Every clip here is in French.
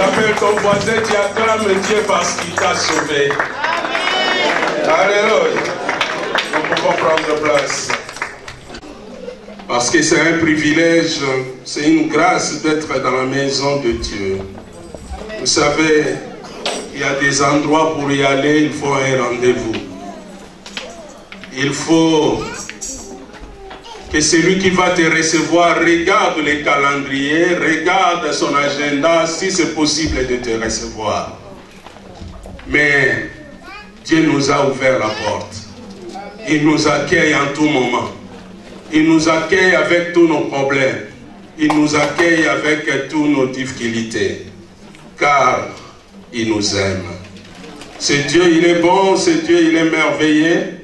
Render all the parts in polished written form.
Rappelle ton voisin, tu acclames Dieu parce qu'il t'a sauvé. Alléluia. Nous pouvons prendre place. Parce que c'est un privilège, c'est une grâce d'être dans la maison de Dieu. Vous savez, il y a des endroits pour y aller, il faut un rendez-vous. Il faut que celui qui va te recevoir regarde les calendriers, regarde son agenda, si c'est possible de te recevoir. Mais Dieu nous a ouvert la porte. Il nous accueille en tout moment. Il nous accueille avec tous nos problèmes. Il nous accueille avec toutes nos difficultés. Car il nous aime. C'est Dieu, il est bon, c'est Dieu, il est merveilleux.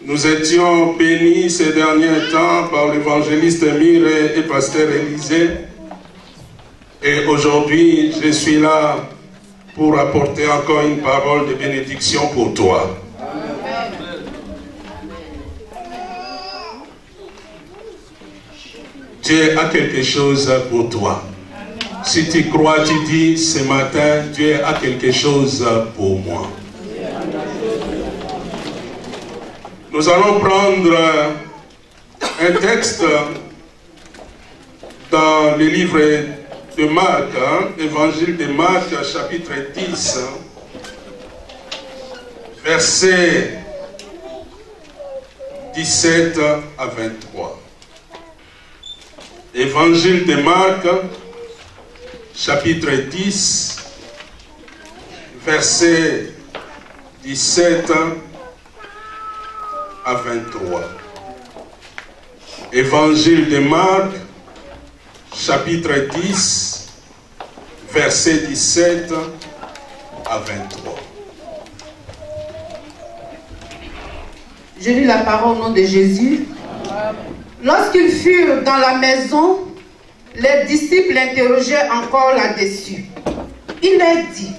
Nous étions bénis ces derniers temps par l'évangéliste Emile et pasteur Élisée. Et aujourd'hui, je suis là pour apporter encore une parole de bénédiction pour toi. Dieu a quelque chose pour toi. Si tu crois, tu dis ce matin, Dieu a quelque chose pour moi. Nous allons prendre un texte dans le livre de Marc, évangile de Marc, chapitre 10, versets 17 à 23. Évangile de Marc, chapitre 10, versets 17 à 23. Évangile de Marc, chapitre 10, versets 17 à 23. Je lis la parole au nom de Jésus. Lorsqu'ils furent dans la maison, les disciples l'interrogeaient encore là-dessus. Il leur dit,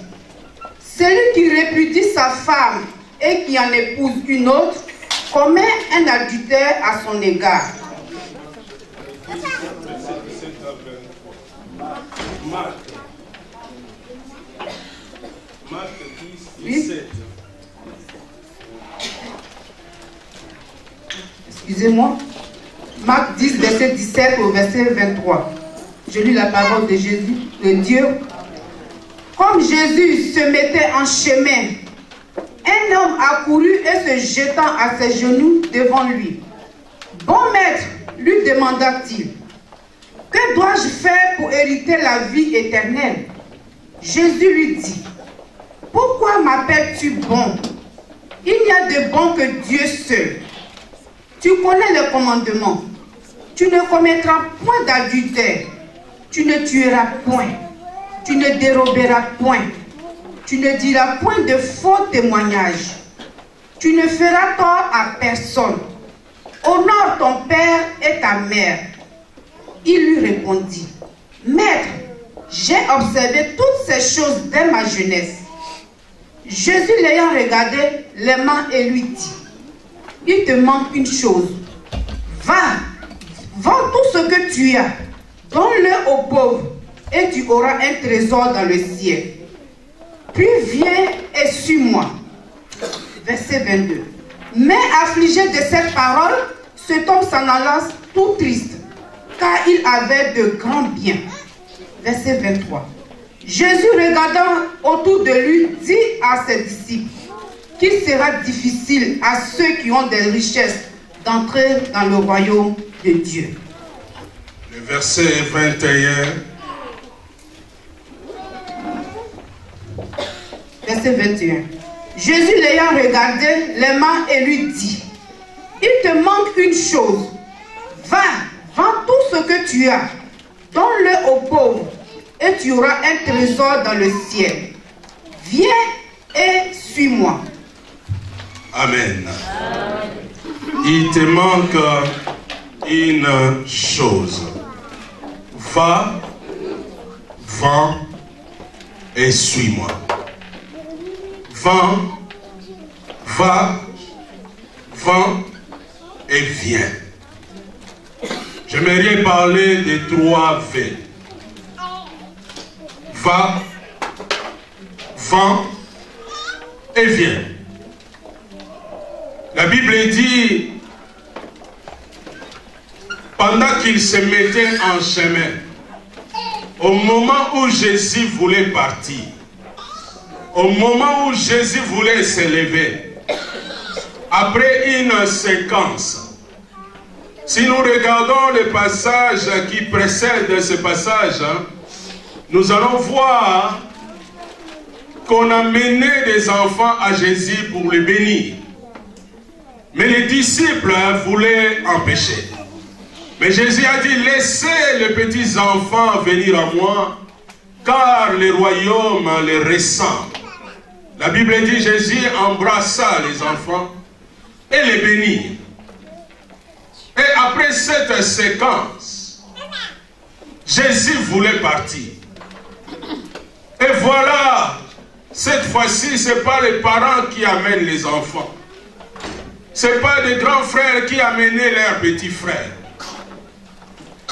celui qui répudie sa femme et qui en épouse une autre, commet un adultère à son égard. Marc 10, 17. Excusez-moi. Marc 10, verset 17 au verset 23. Je lis la parole de Jésus, de Dieu. Comme Jésus se mettait en chemin, un homme accourut et se jetant à ses genoux devant lui. Bon maître, lui demanda-t-il, que dois-je faire pour hériter la vie éternelle? Jésus lui dit, pourquoi m'appelles-tu bon? Il n'y a de bon que Dieu seul. Tu connais le commandement. Tu ne commettras point d'adultère. Tu ne tueras point. Tu ne déroberas point. Tu ne diras point de faux témoignages. Tu ne feras tort à personne. Honore ton père et ta mère. Il lui répondit, Maître, j'ai observé toutes ces choses dès ma jeunesse. Jésus l'ayant regardé, l'aimant et lui dit, il te manque une chose. Va, vends tout ce que tu as, donne-le aux pauvres, et tu auras un trésor dans le ciel. Puis viens et suis-moi. Verset 22. Mais affligé de cette parole, cet homme s'en alla tout triste, car il avait de grands biens. Verset 23. Jésus, regardant autour de lui, dit à ses disciples qu'il sera difficile à ceux qui ont des richesses d'entrer dans le royaume de Dieu. Le verset 21. Verset 21. Jésus l'ayant regardé, l'aimant et lui dit, il te manque une chose. Va, vends tout ce que tu as, donne-le aux pauvres, et tu auras un trésor dans le ciel. Viens et suis-moi. Amen. Il te manque une chose. Va, vends et suis-moi. Vends, va, vends et viens. J'aimerais parler des 3 V. va, vend et vient. La Bible dit, pendant qu'il se mettait en chemin, au moment où Jésus voulait partir, au moment où Jésus voulait s'élever, après une séquence, si nous regardons le passage qui précède ce passage, nous allons voir qu'on a mené des enfants à Jésus pour les bénir. Mais les disciples voulaient empêcher. Mais Jésus a dit, laissez les petits enfants venir à moi, car le royaume les ressemble. La Bible dit, Jésus embrassa les enfants et les bénit. Et après cette séquence, Jésus voulait partir. Et voilà, cette fois-ci, ce n'est pas les parents qui amènent les enfants. Ce n'est pas des grands frères qui amenaient leurs petits frères.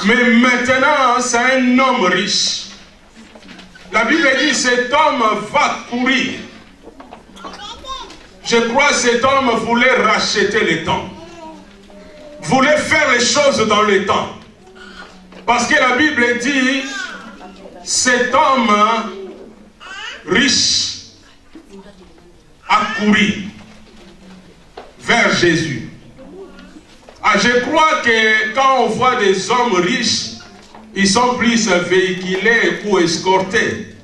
Mais maintenant, c'est un homme riche. La Bible dit, cet homme va courir. Je crois que cet homme voulait racheter le temps. Voulait faire les choses dans le temps. Parce que la Bible dit, cet homme riche a couru vers Jésus. Ah, je crois que quand on voit des hommes riches, ils sont plus véhiculés ou escortés.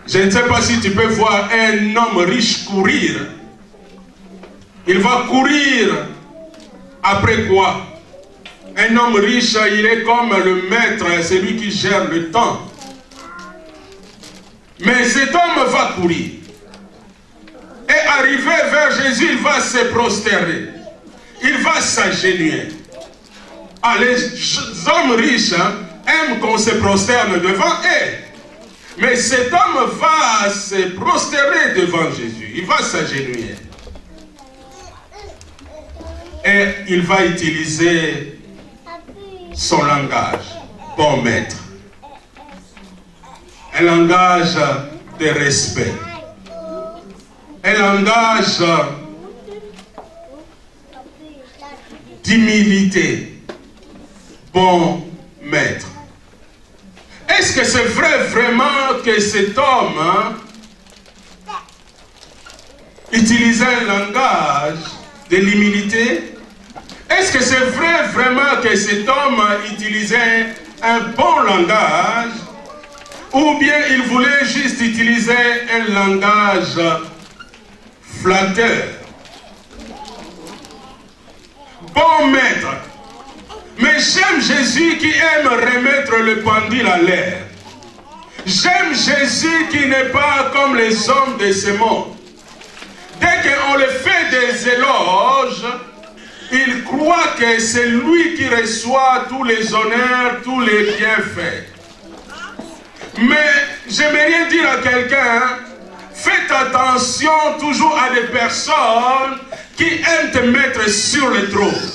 Je ne sais pas si tu peux voir un homme riche courir. Il va courir après quoi? Un homme riche, il est comme le maître, celui qui gère le temps. Mais cet homme va courir. Et arrivé vers Jésus, il va se prosterner. Il va s'agenouiller. Ah, les hommes riches aiment qu'on se prosterne devant eux. Mais cet homme va se prosterner devant Jésus. Il va s'agenouiller. Et il va utiliser son langage. Bon maître. Un langage de respect. Un langage d'humilité. Bon maître. Est-ce que c'est vrai vraiment que cet homme utilisait un langage de l'humilité? Est-ce que c'est vrai vraiment que cet homme utilisait un bon langage? Ou bien il voulait juste utiliser un langage flatteur? Bon maître. Mais j'aime Jésus qui aime remettre le pendule à l'air. J'aime Jésus qui n'est pas comme les hommes de ce monde. Dès qu'on le fait des éloges, il croit que c'est lui qui reçoit tous les honneurs, tous les bienfaits. Mais j'aimerais dire à quelqu'un, faites attention toujours à des personnes qui aiment te mettre sur le trône.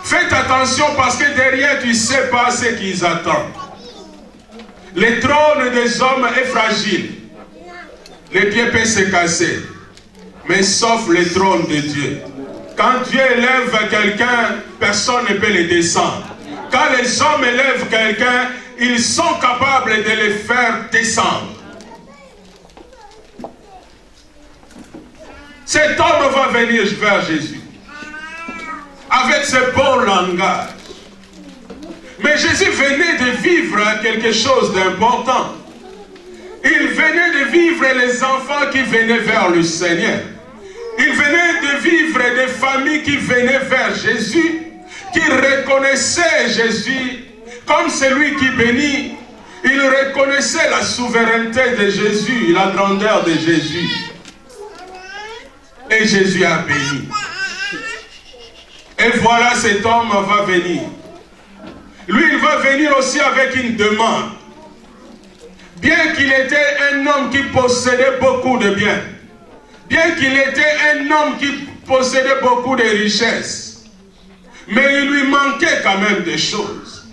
Faites attention parce que derrière tu ne sais pas ce qu'ils attendent. Le trône des hommes est fragile. Les pieds peuvent se casser. Mais sauf le trône de Dieu. Quand Dieu élève quelqu'un, personne ne peut le descendre. Quand les hommes élèvent quelqu'un, ils sont capables de le faire descendre. Cet homme va venir vers Jésus. Avec ce bon langage. Mais Jésus venait de vivre quelque chose d'important. Il venait de vivre les enfants qui venaient vers le Seigneur. Il venait de vivre des familles qui venaient vers Jésus, qui reconnaissaient Jésus comme celui qui bénit. Il reconnaissait la souveraineté de Jésus, la grandeur de Jésus. Et Jésus a béni. Et voilà, cet homme va venir. Lui, il va venir aussi avec une demande. Bien qu'il était un homme qui possédait beaucoup de biens, bien qu'il était un homme qui possédait beaucoup de richesses, mais il lui manquait quand même des choses.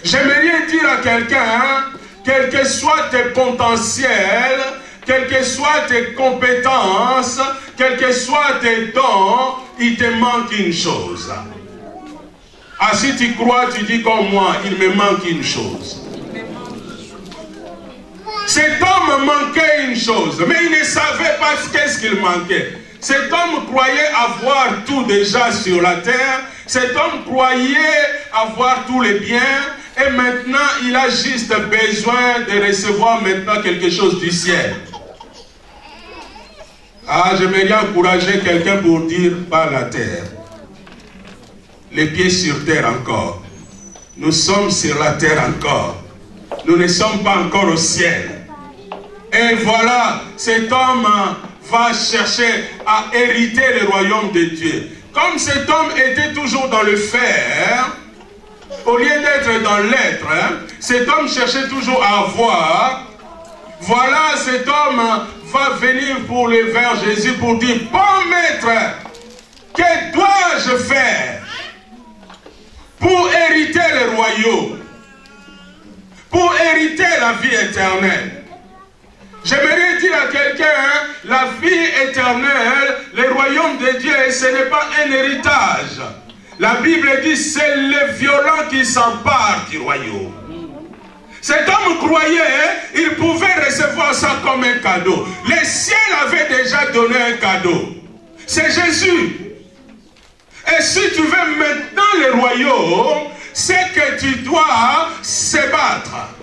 J'aimerais dire à quelqu'un quels que soient tes potentiels, quelles que soient tes compétences, quels que soient tes dons, il te manque une chose. Ah, si tu crois, tu dis comme moi, il me manque une chose. Cet homme manquait une chose, mais il ne savait pas qu'est-ce qu'il manquait. Cet homme croyait avoir tout déjà sur la terre. Cet homme croyait avoir tous les biens. Et maintenant, il a juste besoin de recevoir maintenant quelque chose du ciel. Ah, j'aimerais encourager quelqu'un pour dire pas la terre. Les pieds sur terre encore. Nous sommes sur la terre encore. Nous ne sommes pas encore au ciel. Et voilà, cet homme va chercher à hériter le royaume de Dieu. Comme cet homme était toujours dans le faire, au lieu d'être dans l'être, cet homme cherchait toujours à avoir. Voilà, cet homme va venir pour le vers Jésus pour dire, bon maître, que dois-je faire pour hériter le royaume, pour hériter la vie éternelle? J'aimerais dire à quelqu'un, la vie éternelle, le royaume de Dieu, ce n'est pas un héritage. La Bible dit, c'est le violent qui s'empare du royaume. Cet homme croyait, il pouvait recevoir ça comme un cadeau. Le ciel avait déjà donné un cadeau. C'est Jésus. Et si tu veux maintenant le royaume, c'est que tu dois se battre.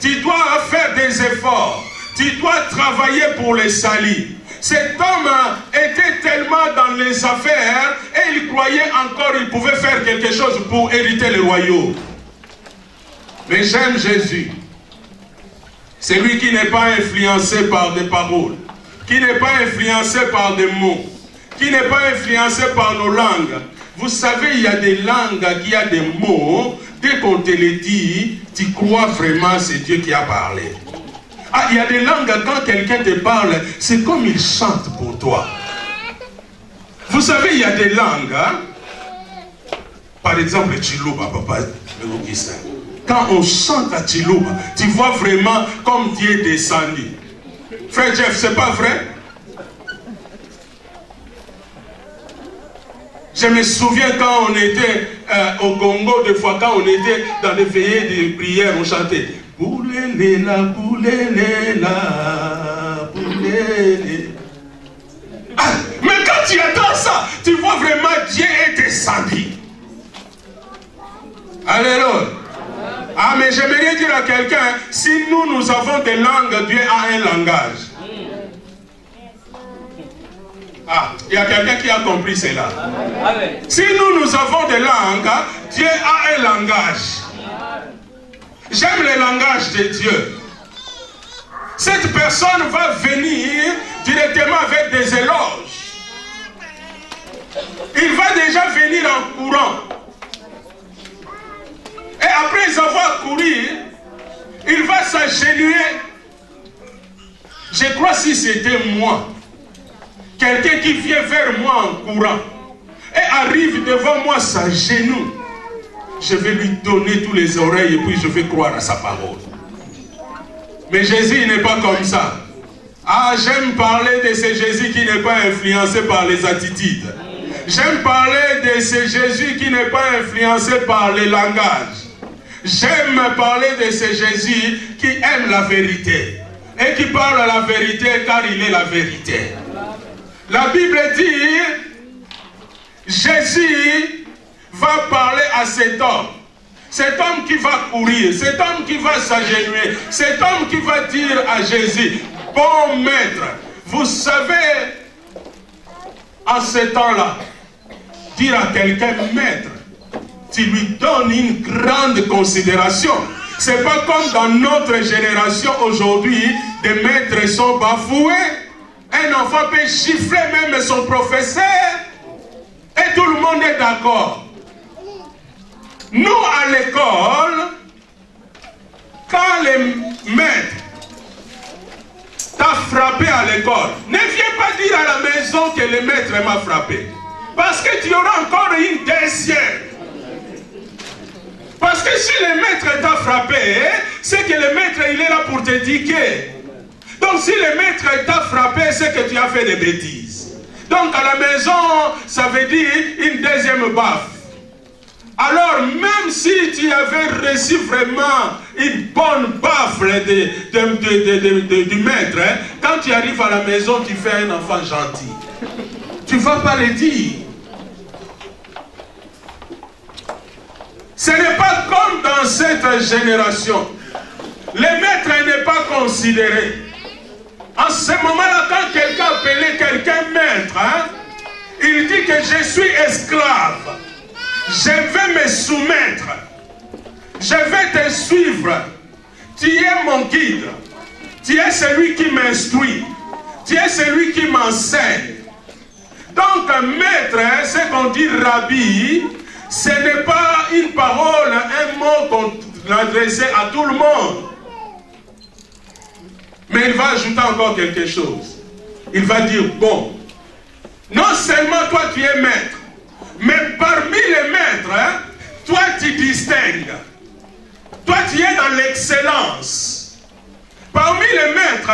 Tu dois faire des efforts. Tu dois travailler pour les salir. Cet homme était tellement dans les affaires et il croyait encore qu'il pouvait faire quelque chose pour hériter le royaume. Mais j'aime Jésus. C'est lui qui n'est pas influencé par des paroles, qui n'est pas influencé par des mots, qui n'est pas influencé par nos langues. Vous savez, il y a des langues qui ont des mots, dès qu'on te les dit, tu crois vraiment c'est Dieu qui a parlé. Ah, il y a des langues, quand quelqu'un te parle, c'est comme il chante pour toi. Vous savez, il y a des langues, hein? Par exemple, Chiluba, papa, quand on chante à Chiluba, tu vois vraiment comme Dieu est descendu. Frère Jeff, c'est pas vrai? Je me souviens quand on était au Congo, des fois, quand on était dans les veillées de prière, on chantait. Pouléléla, pouléléla, pouléléla. Ah, mais quand tu entends ça, tu vois vraiment Dieu est descendu. Alléluia. Ah, mais j'aimerais dire à quelqu'un, si nous avons des langues, Dieu a un langage. Ah, il y a quelqu'un qui a compris cela. Si nous avons des langues, Dieu a un langage. J'aime le langage de Dieu. Cette personne va venir directement avec des éloges. Il va déjà venir en courant. Et après avoir couru, il va s'agenouiller. Je crois si c'était moi, quelqu'un qui vient vers moi en courant et arrive devant moi s'agenouille, je vais lui donner tous les oreilles et puis je vais croire à sa parole. Mais Jésus n'est pas comme ça. Ah, j'aime parler de ce Jésus qui n'est pas influencé par les attitudes. J'aime parler de ce Jésus qui n'est pas influencé par les langages. J'aime parler de ce Jésus qui aime la vérité et qui parle la vérité car il est la vérité. La Bible dit, Jésus va parler à cet homme qui va courir, cet homme qui va s'agenouiller, cet homme qui va dire à Jésus, bon maître, vous savez, en ce temps-là, dire à quelqu'un maître, tu lui donnes une grande considération. C'est pas comme dans notre génération aujourd'hui, des maîtres sont bafoués. Un enfant peut gifler même son professeur et tout le monde est d'accord. Nous à l'école, quand les maîtres t'ont frappé à l'école, ne viens pas dire à la maison que le maître m'a frappé. Parce que tu auras encore une deuxième. Parce que si le maître t'a frappé, c'est que le maître il est là pour t'éduquer. Donc si le maître t'a frappé, c'est que tu as fait des bêtises. Donc à la maison, ça veut dire une deuxième baffe. Alors même si tu avais reçu vraiment une bonne baffe du maître, quand tu arrives à la maison, tu fais un enfant gentil. Tu ne vas pas le dire. Ce n'est pas comme dans cette génération. Le maître n'est pas considéré. En ce moment-là, quand quelqu'un appelait quelqu'un maître, il dit que je suis esclave. Je vais me soumettre. Je vais te suivre. Tu es mon guide. Tu es celui qui m'instruit. Tu es celui qui m'enseigne. Donc, maître, c'est qu'on dit rabbi, ce n'est pas une parole, un mot qu'on adressait à tout le monde. Mais il va ajouter encore quelque chose. Il va dire, bon, non seulement toi tu es maître, mais parmi les maîtres, toi tu distingues. Toi tu es dans l'excellence. Parmi les maîtres,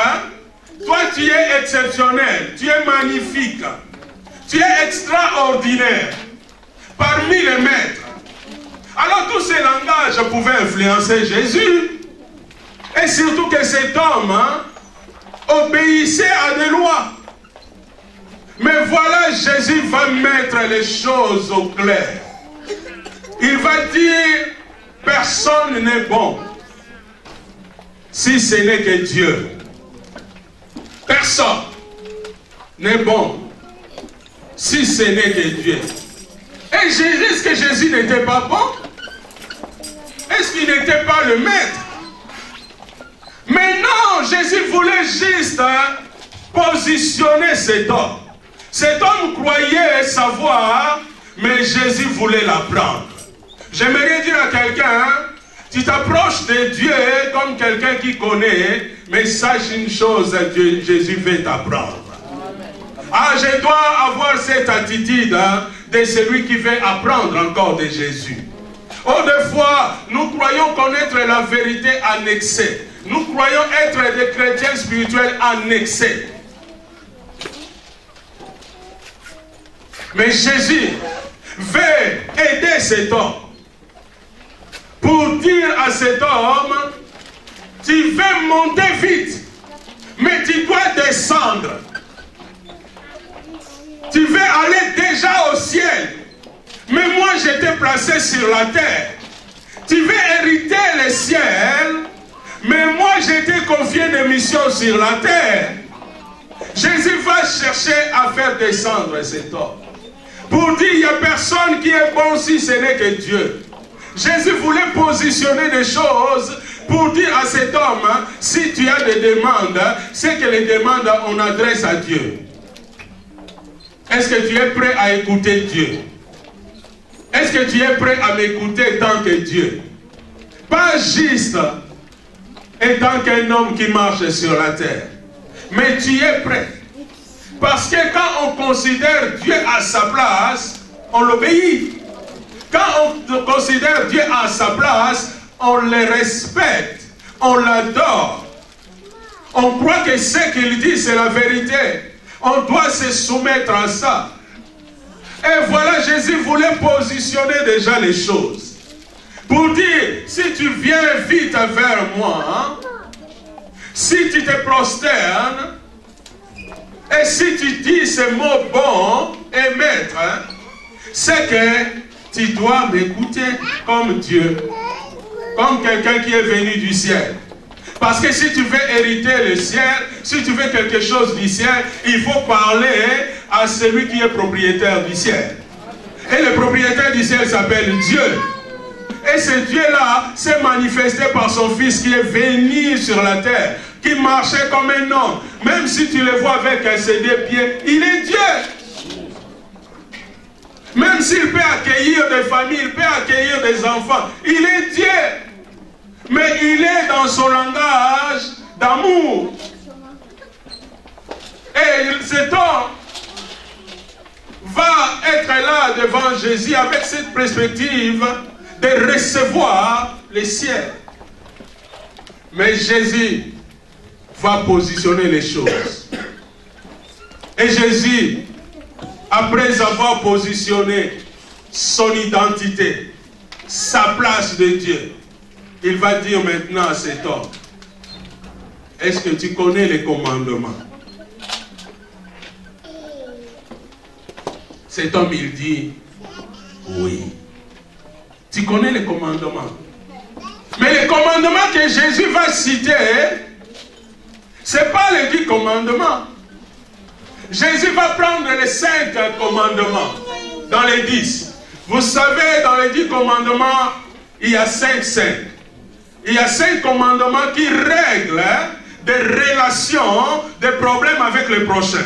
toi tu es exceptionnel, tu es magnifique, tu es extraordinaire. Parmi les maîtres. Alors tous ces langages pouvaient influencer Jésus. Et surtout que cet homme obéissait à des lois. Mais voilà, Jésus va mettre les choses au clair. Il va dire, personne n'est bon si ce n'est que Dieu. Personne n'est bon si ce n'est que Dieu. Et est-ce que Jésus n'était pas bon? Est-ce qu'il n'était pas le maître? Mais non, Jésus voulait juste positionner cet homme. Cet homme croyait savoir, mais Jésus voulait l'apprendre. J'aimerais dire à quelqu'un, tu t'approches de Dieu comme quelqu'un qui connaît, mais sache une chose, Jésus veut t'apprendre. Ah, je dois avoir cette attitude de celui qui veut apprendre encore de Jésus. Oh, des fois, nous croyons connaître la vérité en excès. Nous croyons être des chrétiens spirituels en excès. Mais Jésus veut aider cet homme pour dire à cet homme, tu veux monter vite, mais tu dois descendre. Tu veux aller déjà au ciel, mais moi je t'ai placé sur la terre. Tu veux hériter le ciel, mais moi je t'ai confié des missions sur la terre. Jésus va chercher à faire descendre cet homme. Pour dire, il n'y a personne qui est bon si ce n'est que Dieu. Jésus voulait positionner des choses pour dire à cet homme, si tu as des demandes, c'est que les demandes on adresse à Dieu. Est-ce que tu es prêt à écouter Dieu? Est-ce que tu es prêt à m'écouter tant que Dieu? Pas juste étant qu'un homme qui marche sur la terre. Mais tu es prêt. Parce que quand on considère Dieu à sa place, on l'obéit. Quand on considère Dieu à sa place, on le respecte, on l'adore. On croit que ce qu'il dit, c'est la vérité. On doit se soumettre à ça. Et voilà, Jésus voulait positionner déjà les choses. Pour dire, si tu viens vite vers moi, si tu te prosternes, et si tu dis ces mots bons et maître, c'est que tu dois m'écouter comme Dieu, comme quelqu'un qui est venu du ciel. Parce que si tu veux hériter le ciel, si tu veux quelque chose du ciel, il faut parler à celui qui est propriétaire du ciel. Et le propriétaire du ciel s'appelle Dieu. Et ce Dieu-là s'est manifesté par son Fils qui est venu sur la terre, qui marchait comme un homme. Même si tu le vois avec ses deux pieds, il est Dieu. Même s'il peut accueillir des familles, il peut accueillir des enfants, il est Dieu. Mais il est dans son langage d'amour. Et cet homme va être là devant Jésus avec cette perspective. de recevoir les ciels. Mais Jésus va positionner les choses. Et Jésus, après avoir positionné son identité, sa place de Dieu, il va dire maintenant à cet homme, est-ce que tu connais les commandements? Cet homme, il dit, oui. Tu connais les commandements. Mais les commandements que Jésus va citer, ce n'est pas les 10 commandements. Jésus va prendre les 5 commandements dans les 10. Vous savez, dans les 10 commandements, il y a 5. Il y a 5 commandements qui règlent des relations, des problèmes avec les prochains.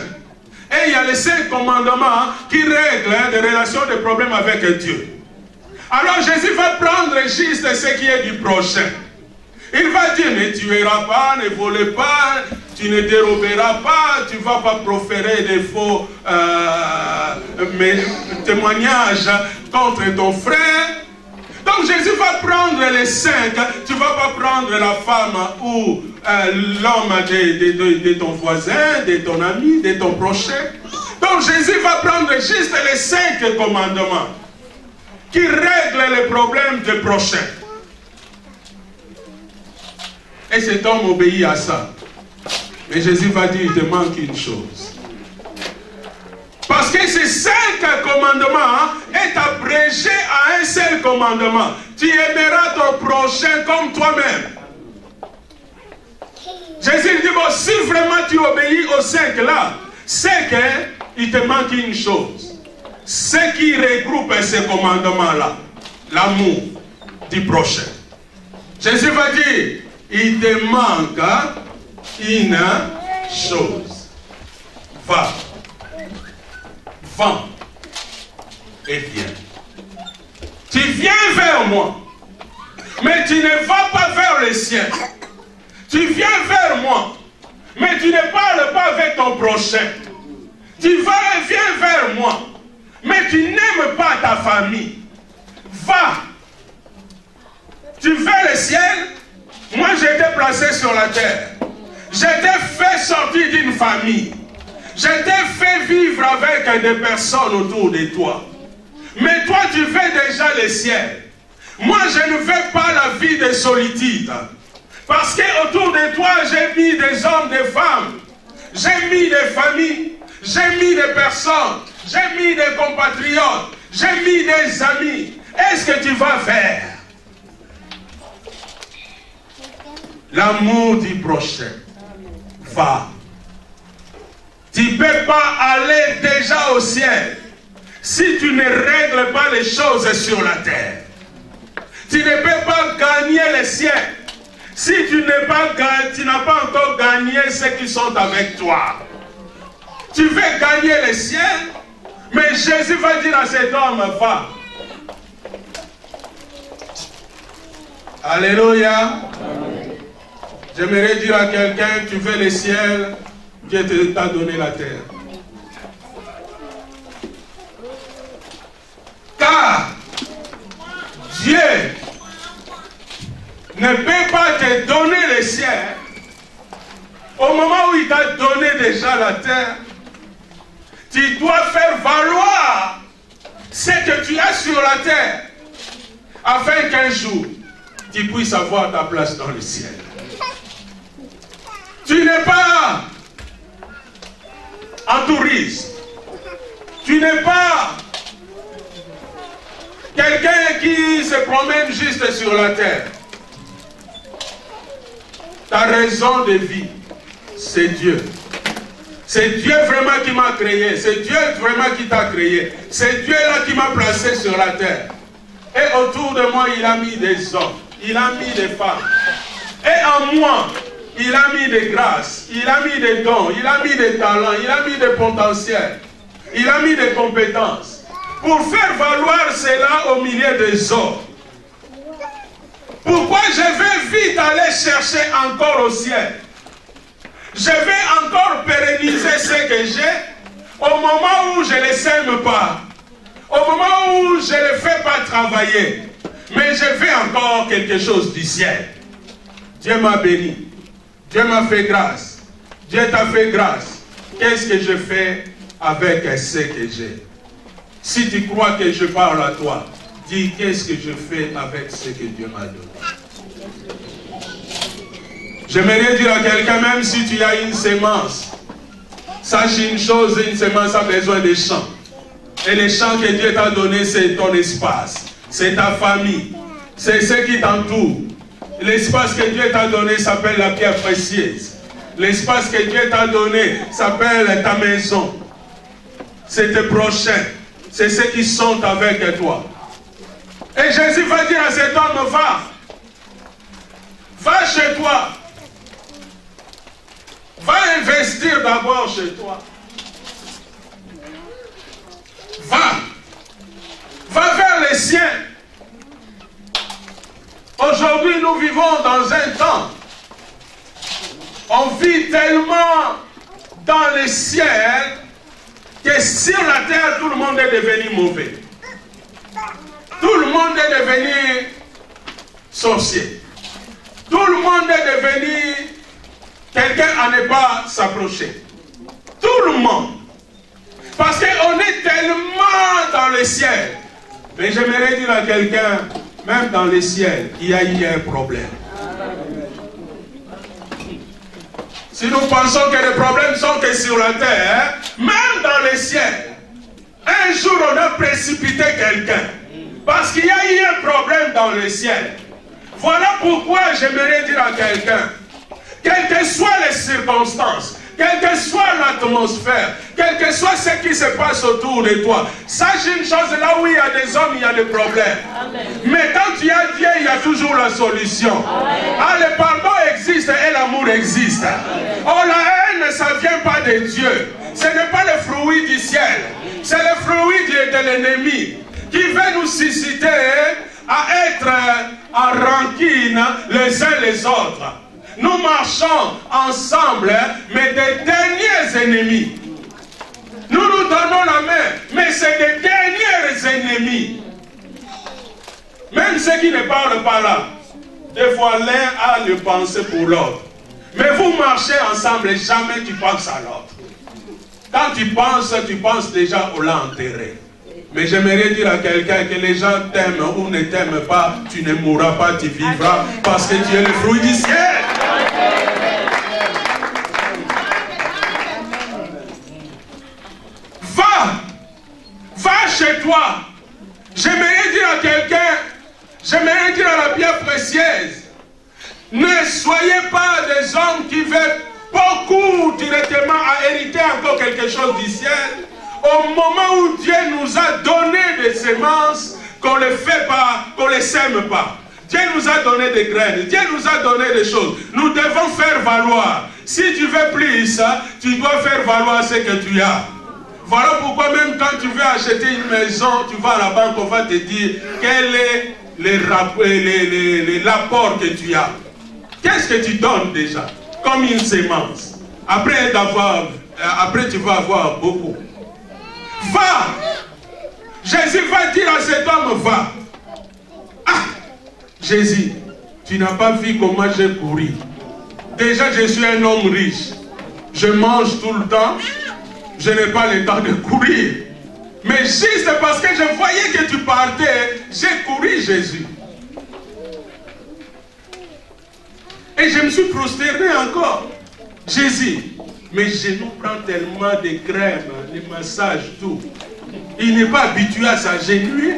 Et il y a les 5 commandements qui règlent des relations, des problèmes avec Dieu. Alors Jésus va prendre juste ce qui est du prochain. Il va dire, ne tueras pas, ne voles pas, tu ne déroberas pas, tu ne vas pas proférer des faux témoignages contre ton frère. Donc Jésus va prendre les 5, tu ne vas pas prendre la femme ou l'homme de ton voisin, de ton ami, de ton prochain. Donc Jésus va prendre juste les 5 commandements qui règlent les problèmes des prochains. Et cet homme obéit à ça. Mais Jésus va dire, il te manque une chose. Parce que ces 5 commandements est abrégé à un seul commandement. Tu aimeras ton prochain comme toi-même. Jésus dit, bon, si vraiment tu obéis aux 5 là, c'est qu'il te manque une chose. Ce qui regroupe ces commandements-là, l'amour du prochain. Jésus va dire, il te manque une chose. Va. Vends et viens. Tu viens vers moi, mais tu ne vas pas vers les siens. Tu viens vers moi, mais tu ne parles pas avec ton prochain. Tu viens vers moi, mais tu n'aimes pas ta famille. Va. Tu veux le ciel? Moi, j'étais placé sur la terre. J'étais fait sortir d'une famille. J'étais fait vivre avec des personnes autour de toi. Mais toi, tu veux déjà le ciel. Moi, je ne veux pas la vie de solitude. Parce qu'autour de toi, j'ai mis des hommes, des femmes. J'ai mis des familles. J'ai mis des personnes. J'ai mis des compatriotes. J'ai mis des amis. Est-ce que tu vas faire l'amour du prochain? Va. Tu ne peux pas aller déjà au ciel si tu ne règles pas les choses sur la terre. Tu ne peux pas gagner le ciel si tu n'as pas encore gagné ceux qui sont avec toi. Tu veux gagner le ciel, mais Jésus va dire à cet homme, va. Alléluia. J'aimerais dire à quelqu'un, tu veux le ciel, Dieu t'a donné la terre. Car Dieu ne peut pas te donner le ciel au moment où il t'a donné déjà la terre. Tu dois faire valoir ce que tu as sur la terre afin qu'un jour tu puisses avoir ta place dans le ciel. Tu n'es pas un touriste. Tu n'es pas quelqu'un qui se promène juste sur la terre. Ta raison de vie, c'est Dieu. C'est Dieu vraiment qui m'a créé. C'est Dieu vraiment qui t'a créé. C'est Dieu là qui m'a placé sur la terre. Et autour de moi, il a mis des hommes. Il a mis des femmes. Et en moi, il a mis des grâces. Il a mis des dons. Il a mis des talents. Il a mis des potentiels. Il a mis des compétences. Pour faire valoir cela au milieu des hommes. Pourquoi je vais vite aller chercher encore au ciel? Je vais encore pérenniser ce que j'ai au moment où je ne les sème pas. Au moment où je ne les fais pas travailler. Mais je fais encore quelque chose du ciel. Dieu m'a béni. Dieu m'a fait grâce. Dieu t'a fait grâce. Qu'est-ce que je fais avec ce que j'ai? Si tu crois que je parle à toi, dis qu'est-ce que je fais avec ce que Dieu m'a donné. J'aimerais dire à quelqu'un, même si tu as une sémence, sache une chose, une sémence a besoin de champs. Et les champs que Dieu t'a donné, c'est ton espace. C'est ta famille. C'est ce qui t'entoure. L'espace que Dieu t'a donné s'appelle la pierre précieuse. L'espace que Dieu t'a donné s'appelle ta maison. C'est tes prochains. C'est ceux qui sont avec toi. Et Jésus va dire à cet homme, va. Va chez toi. Va investir d'abord chez toi. Va. Va vers les siens. Aujourd'hui, nous vivons dans un temps. On vit tellement dans le ciel que sur la terre, tout le monde est devenu mauvais. Tout le monde est devenu sorcier. Tout le monde est devenu quelqu'un à ne pas s'approcher. Tout le monde. Parce qu'on est tellement dans le ciel. Mais j'aimerais dire à quelqu'un, même dans le ciel, il y a eu un problème. Si nous pensons que les problèmes sont que sur la terre, même dans le ciel, un jour on a précipité quelqu'un. Parce qu'il y a eu un problème dans le ciel. Voilà pourquoi j'aimerais dire à quelqu'un, quelles que soient les circonstances, quelle que soit l'atmosphère, quel que soit ce qui se passe autour de toi, sache une chose, là où il y a des hommes, il y a des problèmes. Amen. Mais quand tu as Dieu, il y a toujours la solution. Ah, le pardon existe et l'amour existe. Amen. Oh, la haine, ça ne vient pas de Dieu. Ce n'est pas le fruit du ciel. C'est le fruit de l'ennemi qui veut nous susciter à être en rancune les uns les autres. Nous marchons ensemble, mais des derniers ennemis. Nous nous donnons la main, mais c'est des derniers ennemis. Même ceux qui ne parlent pas là, des fois l'un a le pensée pour l'autre. Mais vous marchez ensemble et jamais tu penses à l'autre. Quand tu penses déjà au l'a enterré. Mais j'aimerais dire à quelqu'un que les gens t'aiment ou ne t'aiment pas, tu ne mourras pas, tu vivras, parce que tu es le fruit du ciel. Va chez toi. J'aimerais dire à quelqu'un, j'aimerais dire à la pierre précieuse, ne soyez pas des hommes qui veulent beaucoup directement à hériter encore quelque chose du ciel. Au moment où Dieu nous a donné des semences, qu'on ne les fait pas, qu'on ne les sème pas. Dieu nous a donné des graines, Dieu nous a donné des choses. Nous devons faire valoir. Si tu veux plus, tu dois faire valoir ce que tu as. Voilà pourquoi même quand tu veux acheter une maison, tu vas à la banque, on va te dire quel est l'apport que tu as. Qu'est-ce que tu donnes déjà? Comme une sémence. Après tu vas avoir beaucoup. Va! Jésus va dire à cet homme, va. Ah! Jésus, tu n'as pas vu comment j'ai couru. Déjà, je suis un homme riche. Je mange tout le temps. Je n'ai pas le temps de courir. Mais juste parce que je voyais que tu partais, j'ai couru, Jésus. Et je me suis prosterné encore. Jésus, mes genoux prennent tellement de crème, les massages, tout. Il n'est pas habitué à s'agenouiller.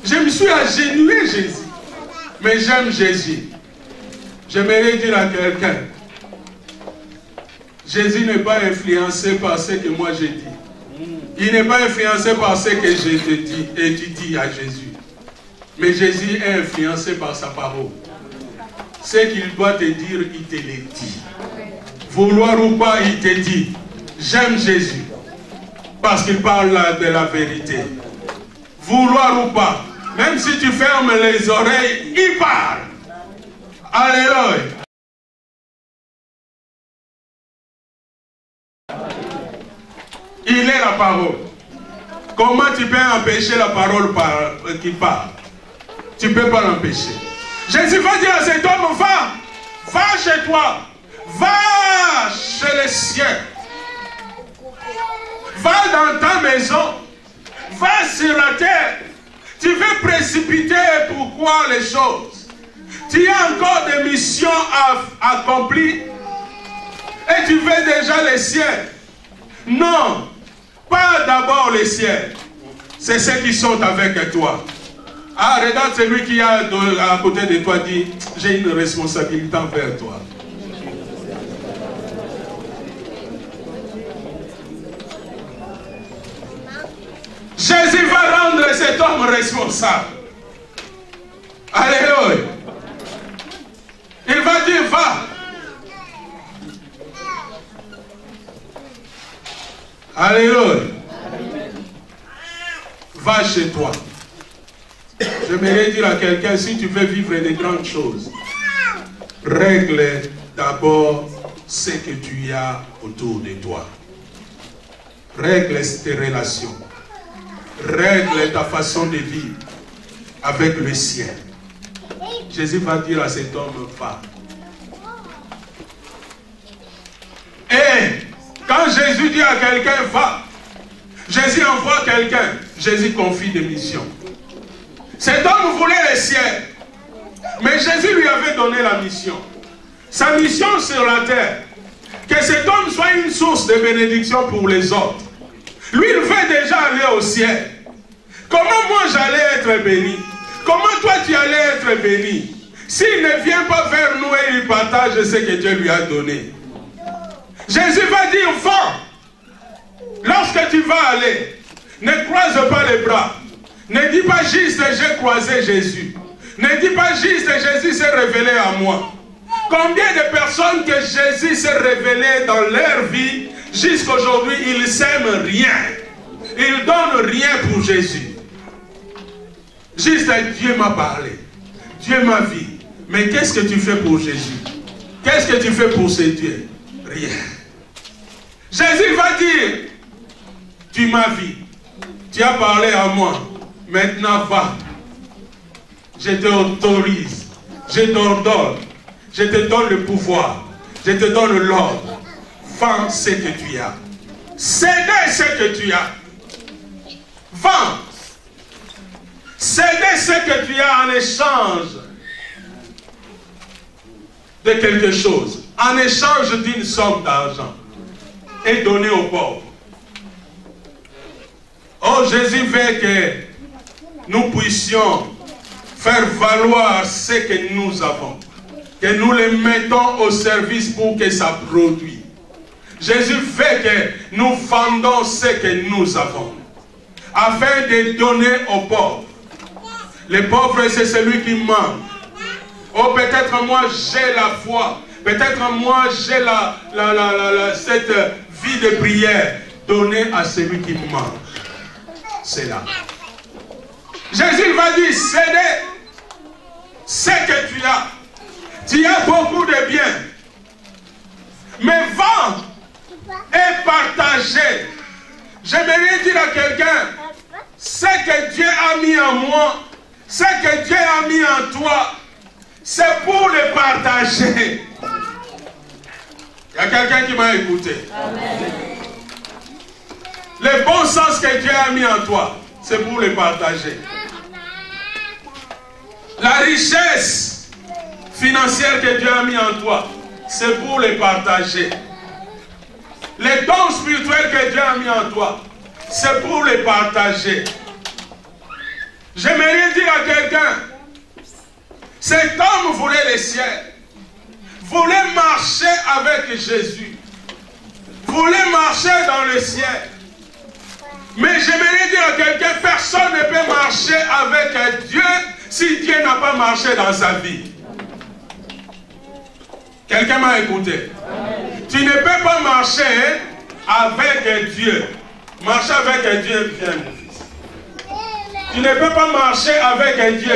Je me suis agenouillé, Jésus. Mais j'aime Jésus. J'aimerais dire à quelqu'un, Jésus n'est pas influencé par ce que moi j'ai dit. Il n'est pas influencé par ce que je te dis et tu dis à Jésus. Mais Jésus est influencé par sa parole. Ce qu'il doit te dire, il te le dit. Vouloir ou pas, il te dit. J'aime Jésus. Parce qu'il parle de la vérité. Vouloir ou pas. Même si tu fermes les oreilles, il parle. Alléluia. Il est la parole. Comment tu peux empêcher la parole qui parle? Tu ne peux pas l'empêcher. Jésus va dire à cet homme, va chez toi, va chez les siens, va dans ta maison, va sur la terre. Tu veux précipiter pourquoi les choses? Tu as encore des missions à accomplir et tu veux déjà les ciels. Non, pas d'abord les ciels. C'est ceux qui sont avec toi. Ah, regarde celui qui est à côté de toi, dit, j'ai une responsabilité envers toi. Jésus va rendre cet homme responsable. Alléluia. Il va dire, va. Alléluia. Va chez toi. J'aimerais dire à quelqu'un, si tu veux vivre des grandes choses, règle d'abord ce que tu as autour de toi. Règle tes relations. Règle ta façon de vivre avec le ciel. Jésus va dire à cet homme, va. Et quand Jésus dit à quelqu'un, va, Jésus envoie quelqu'un. Jésus confie des missions. Cet homme voulait le ciel. Mais Jésus lui avait donné la mission. Sa mission sur la terre. Que cet homme soit une source de bénédiction pour les autres. Lui, il veut déjà aller au ciel. Comment moi j'allais être béni? Comment toi tu allais être béni? S'il ne vient pas vers nous et il partage ce que Dieu lui a donné. Jésus va dire, va. Lorsque tu vas aller, ne croise pas les bras. Ne dis pas juste j'ai croisé Jésus. Ne dis pas juste Jésus s'est révélé à moi. Combien de personnes que Jésus s'est révélé dans leur vie, jusqu'aujourd'hui, ils s'aiment rien. Ils ne donnent rien pour Jésus. Juste Dieu m'a parlé. Dieu m'a vu. Mais qu'est-ce que tu fais pour Jésus? Qu'est-ce que tu fais pour ce Dieu? Rien. Jésus va dire, tu m'as vu. Tu as parlé à moi. Maintenant va. Je t'autorise. Je t'ordonne. Je te donne le pouvoir. Je te donne l'ordre. Vends ce que tu as. Cédez ce que tu as. Vends. Cédez ce que tu as en échange de quelque chose. En échange d'une somme d'argent. Et donner aux pauvres. Oh, Jésus veut que nous puissions faire valoir ce que nous avons. Que nous les mettons au service pour que ça produise. Jésus veut que nous vendons ce que nous avons. Afin de donner aux pauvres. Les pauvres, c'est celui qui manque. Oh, peut-être moi j'ai la foi. Peut-être moi j'ai cette vie de prière. Donner à celui qui manque. C'est là. Jésus va dire, cédez ce que tu as. Tu as beaucoup de biens. Mais vends et partagez. J'aimerais dire à quelqu'un, ce que Dieu a mis en moi, ce que Dieu a mis en toi, c'est pour le partager. Il y a quelqu'un qui m'a écouté. Amen. Le bon sens que Dieu a mis en toi, c'est pour le partager. La richesse financière que Dieu a mis en toi, c'est pour le partager. Les dons spirituels que Dieu a mis en toi, c'est pour les partager. J'aimerais dire à quelqu'un, cet homme voulait le ciel, voulait marcher avec Jésus, voulait marcher dans le ciel. Mais j'aimerais dire à quelqu'un, personne ne peut marcher avec Dieu si Dieu n'a pas marché dans sa vie. Quelqu'un m'a écouté. Tu ne peux pas marcher avec Dieu. Marcher avec Dieu, viens mon fils. Tu ne peux pas marcher avec Dieu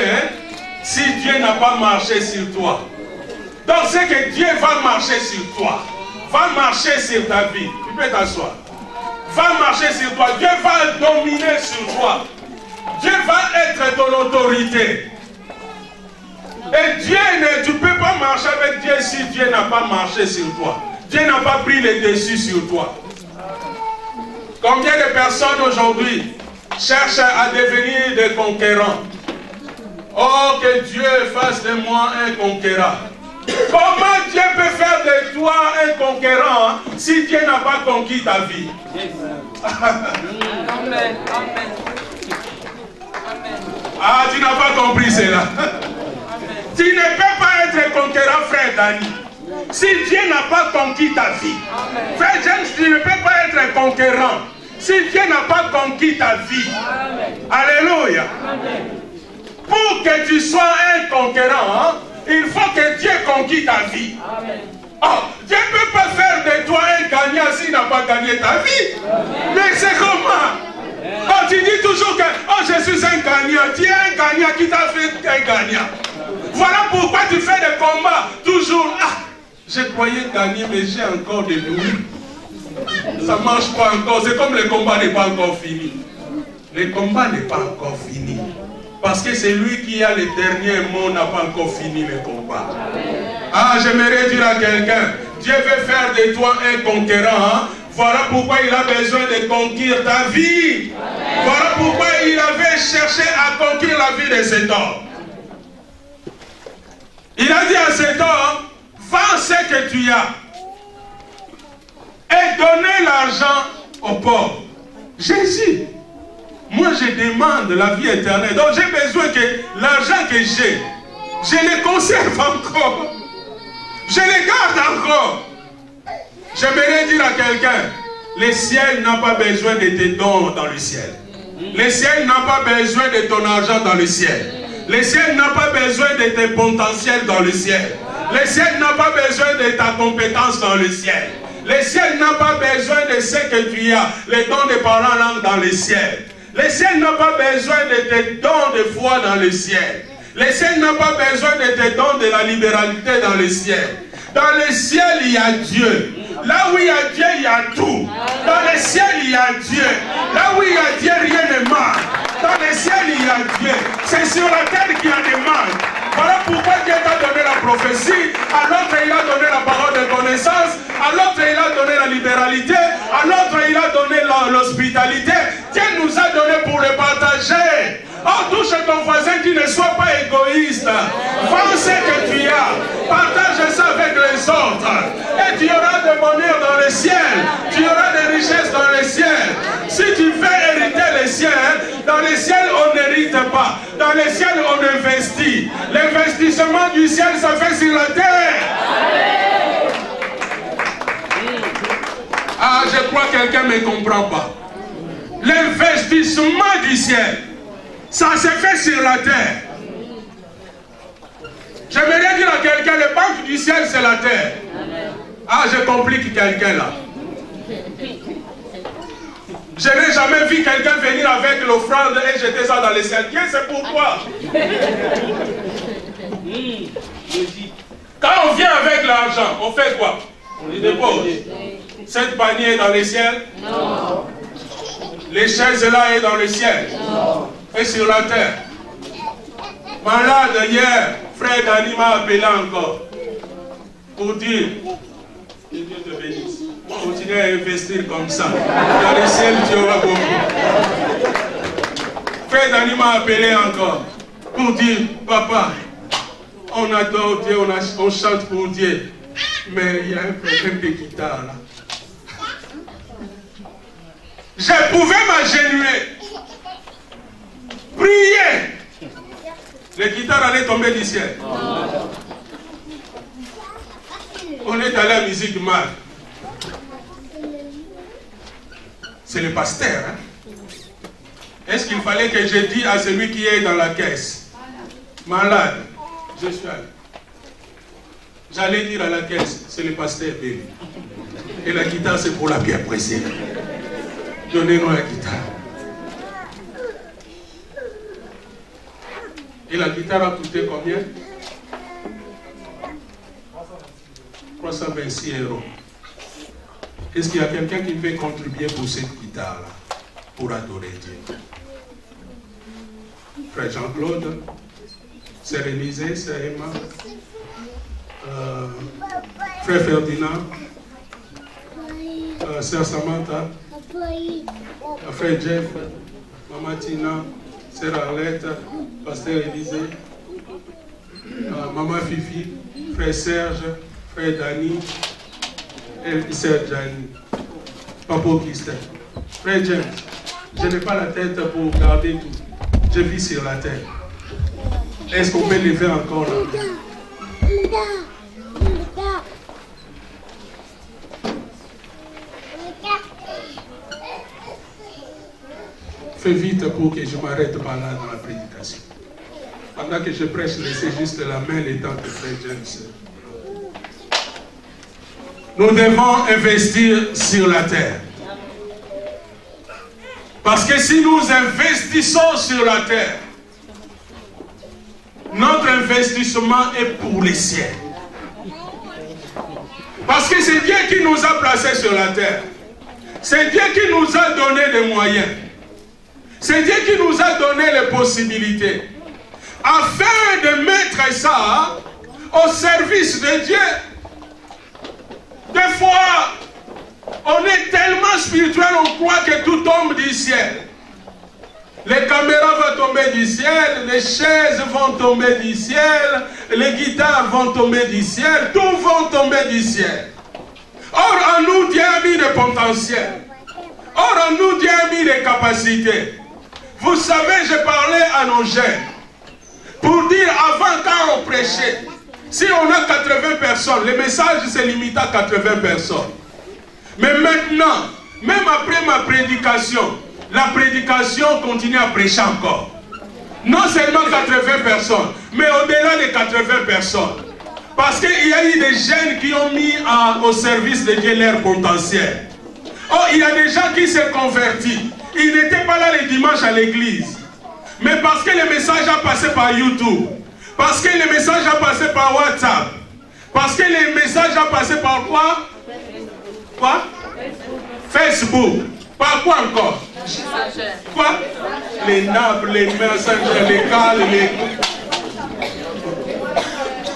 si Dieu n'a pas marché sur toi. Donc c'est que Dieu va marcher sur toi. Va marcher sur ta vie. Tu peux t'asseoir. Va marcher sur toi. Dieu va dominer sur toi. Dieu va être ton autorité. Et Dieu, tu ne peux pas marcher avec Dieu si Dieu n'a pas marché sur toi. Dieu n'a pas pris le dessus sur toi. Combien de personnes aujourd'hui cherchent à devenir des conquérants? Oh, que Dieu fasse de moi un conquérant. Comment Dieu peut faire de toi un conquérant si Dieu n'a pas conquis ta vie? Amen. Ah, tu n'as pas compris cela. Tu ne peux pas être conquérant, frère Dani, si Dieu n'a pas conquis ta vie. Frère James, tu ne peux pas être conquérant si Dieu n'a pas conquis ta vie. Alléluia. Pour que tu sois un conquérant, il faut que Dieu conquis ta vie. Oh, Dieu ne peut pas faire de toi un gagnant s'il n'a pas gagné ta vie. Mais c'est comment? Oh, tu dis toujours que oh, je suis un gagnant. Tu es un gagnant qui t'a fait un gagnant. Voilà pourquoi tu fais des combats toujours. Ah, je croyais gagner, mais j'ai encore des louis. Ça ne marche pas encore. C'est comme le combat n'est pas encore fini. Le combat n'est pas encore fini. Parce que c'est lui qui a le dernier mot, n'a pas encore fini le combat. Ah, j'aimerais dire à quelqu'un, Dieu veut faire de toi un conquérant. Hein? Voilà pourquoi il a besoin de conquérir ta vie. Voilà pourquoi il avait cherché à conquérir la vie de cet homme. Il a dit à cet homme, vends ce que tu as et donnez l'argent aux pauvres. Jésus, moi je demande la vie éternelle. Donc j'ai besoin que l'argent que j'ai, je le conserve encore. Je le garde encore. J'aimerais dire à quelqu'un, le ciel n'a pas besoin de tes dons dans le ciel. Le ciel n'a pas besoin de ton argent dans le ciel. Le ciel n'a pas besoin de tes potentiels dans le ciel. Le ciel n'a pas besoin de ta compétence dans le ciel. Le ciel n'a pas besoin de ce que tu as, les dons de parler en langue dans le ciel. Le ciel n'a pas besoin de tes dons de foi dans le ciel. Le ciel n'a pas besoin de tes dons de la libéralité dans le ciel. Dans le ciel, il y a Dieu. Là où il y a Dieu, il y a tout. Dans le ciel, il y a Dieu. Là où il y a Dieu, rien ne manque. Dans le ciel, il y a Dieu. C'est sur la terre qu'il y a des manques. Voilà pourquoi Dieu t'a donné la prophétie. À l'autre, il a donné la parole de connaissance. À l'autre, il a donné la libéralité. À l'autre, il a donné l'hospitalité. Dieu nous a donné pour le partager. Oh, touche ton voisin, qui ne soit pas égoïste. Vends ce que tu as. Partage ça avec les autres. Et tu auras de bonheur dans le ciel. Tu auras des richesses dans le ciel. Si tu veux hériter le ciel, dans le ciel, on n'hérite pas. Dans le ciel, on investit. L'investissement du ciel, ça fait sur la terre. Ah, je crois que quelqu'un ne me comprend pas. L'investissement du ciel, ça se fait sur la terre. J'aimerais dire à quelqu'un, le banque du ciel, c'est la terre. Ah, je complique quelqu'un là. Je n'ai jamais vu quelqu'un venir avec l'offrande et jeter ça dans le ciel. Dieu, c'est pour toi. Quand on vient avec l'argent, on fait quoi? On les dépose. Cette panier est dans le ciel? Non. Les chaises là est dans le ciel? Non. Et sur la terre? Malade hier, frère Dani m'a appelé encore pour dire que Dieu te bénisse. Continue à investir comme ça. Dans le ciel, tu auras beaucoup. Frère Dani m'a appelé encore pour dire, papa, on adore Dieu, on chante pour Dieu, mais il y a un problème de guitare là. Je pouvais m'agenouiller, prier. Les guitares allaient tomber du ciel. On est allé à la musique mal. C'est le pasteur. Hein? Est-ce qu'il fallait que je dise à celui qui est dans la caisse, malade, je suis allé. J'allais dire à la caisse, c'est le pasteur Béli. Et la guitare, c'est pour la bien appréciée. Donnez-nous la guitare. Et la guitare a coûté combien? 326 €. Est-ce qu'il y a quelqu'un qui veut contribuer pour cette guitare-là, pour adorer Dieu? Frère Jean-Claude, Sœur Élisée, Sœur Emma, Frère Ferdinand, Sœur Samantha, Frère Jeff, Maman Tina, Sœur Arlette, Pasteur Élisée, Maman Fifi, Frère Serge, Frère Dani, et Sœur Jani, Papa Augustin. Frère James, je n'ai pas la tête pour garder tout. Je vis sur la terre. Est-ce qu'on peut lever encore la main? Fais vite pour que je m'arrête pas là dans la prédication. Pendant que je prêche, laissez juste la main les temps que Frère James. Nous devons investir sur la terre. Parce que si nous investissons sur la terre, notre investissement est pour les ciels. Parce que c'est Dieu qui nous a placés sur la terre. C'est Dieu qui nous a donné des moyens. C'est Dieu qui nous a donné les possibilités. Afin de mettre ça au service de Dieu. Des fois, on est tellement spirituel, on croit que tout tombe du ciel. Les caméras vont tomber du ciel, les chaises vont tomber du ciel, les guitares vont tomber du ciel, tout va tomber du ciel. Or, en nous, Dieu a mis le potentiel. Or, en nous, Dieu a mis les capacités. Vous savez, je parlais à nos jeunes pour dire avant, quand on prêchait, si on a 80 personnes, le message se limite à 80 personnes. Mais maintenant, même après ma prédication, la prédication continue à prêcher encore. Non seulement 80 personnes, mais au-delà des 80 personnes. Parce qu'il y a eu des jeunes qui ont mis au service de Dieu leur potentiel. Oh, il y a des gens qui se convertissent. Ils n'étaient pas là les dimanches à l'église. Mais parce que le message a passé par YouTube, parce que le message a passé par WhatsApp, parce que le message a passé par quoi? Quoi? Facebook. Par quoi encore? Quoi? Les nappes, les messagers, les cales, les...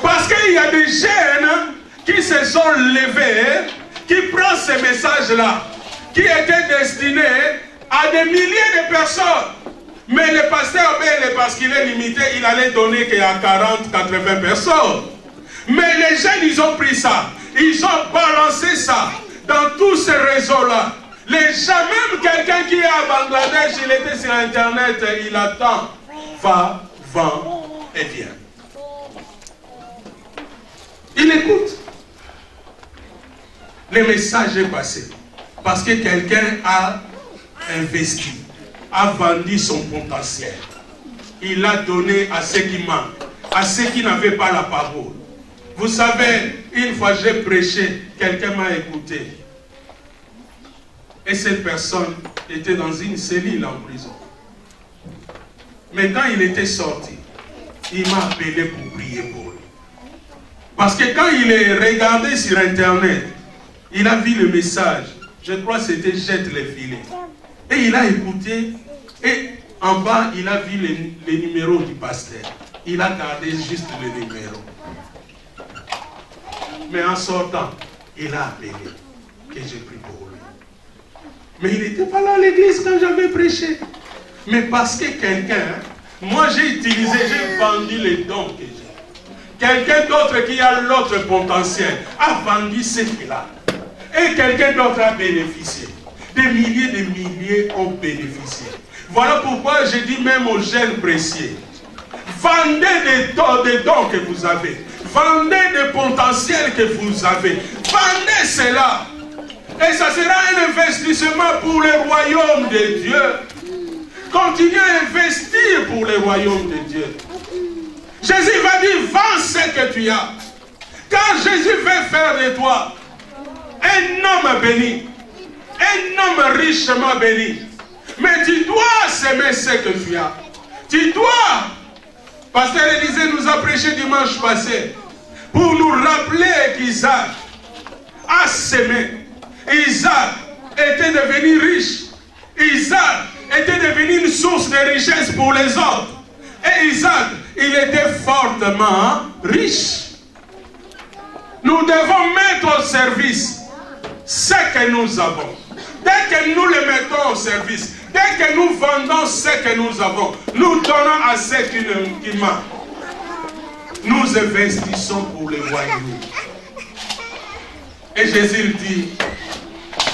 Parce qu'il y a des jeunes qui se sont levés, qui prennent ces messages-là, qui étaient destinés à des milliers de personnes. Mais le pasteur, parce qu'il est limité, il allait donner qu'à 40, 80 personnes. Mais les jeunes, ils ont pris ça. Ils ont balancé ça dans tous ces réseaux-là. Les gens, même quelqu'un qui est à Bangladesh, il était sur Internet, il attend. Va, vend et vient. Il écoute. Le message est passé. Parce que quelqu'un a investi, a vendu son potentiel. Il a donné à ceux qui manquent, à ceux qui n'avaient pas la parole. Vous savez, une fois j'ai prêché, quelqu'un m'a écouté. Et cette personne était dans une cellule en prison. Mais quand il était sorti, il m'a appelé pour prier pour lui. Parce que quand il est regardé sur Internet, il a vu le message. Je crois que c'était jette les filets. Et il a écouté. Et en bas, il a vu les numéros du pasteur. Il a gardé juste le numéro. Mais en sortant, il a appelé que j'ai prié pour lui. Mais il n'était pas là à l'église quand j'avais prêché. Mais parce que quelqu'un, moi j'ai utilisé, j'ai vendu les dons que j'ai. Quelqu'un d'autre qui a l'autre potentiel a vendu ce qu'il a. Et quelqu'un d'autre a bénéficié. Des milliers ont bénéficié. Voilà pourquoi je dis même aux jeunes précieux, vendez des dons que vous avez. Vendez des potentiels que vous avez. Vendez cela. Et ça sera un investissement pour le royaume de Dieu. Continuez à investir pour le royaume de Dieu. Jésus va dire, vends ce que tu as. Car Jésus veut faire de toi un homme béni. Un homme richement béni. Mais tu dois s'aimer ce que tu as. Tu dois. Pasteur Élisée nous a prêché dimanche passé pour nous rappeler qu'Isaac a s'aimé. Isaac était devenu riche. Isaac était devenu une source de richesse pour les autres. Et Isaac, il était fortement riche. Nous devons mettre au service ce que nous avons. Dès que nous le mettons au service, dès que nous vendons ce que nous avons, nous donnons à ceux qui manquent. Nous investissons pour les royaumes. Et Jésus dit,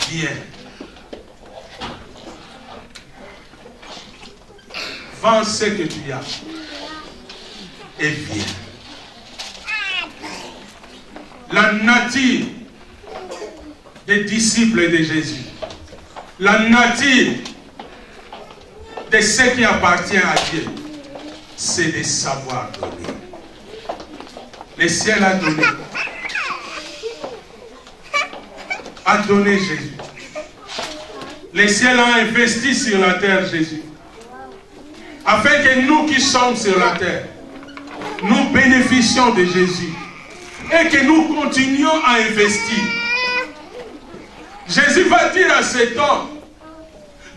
viens. Vends ce que tu as et viens. La nature des disciples de Jésus, la nature de ce qui appartient à Dieu, c'est de savoir donner. Le ciel a donné. A donné Jésus. Le ciel a investi sur la terre Jésus. Afin que nous qui sommes sur la terre, nous bénéficions de Jésus. Et que nous continuions à investir. Jésus va dire à cet homme,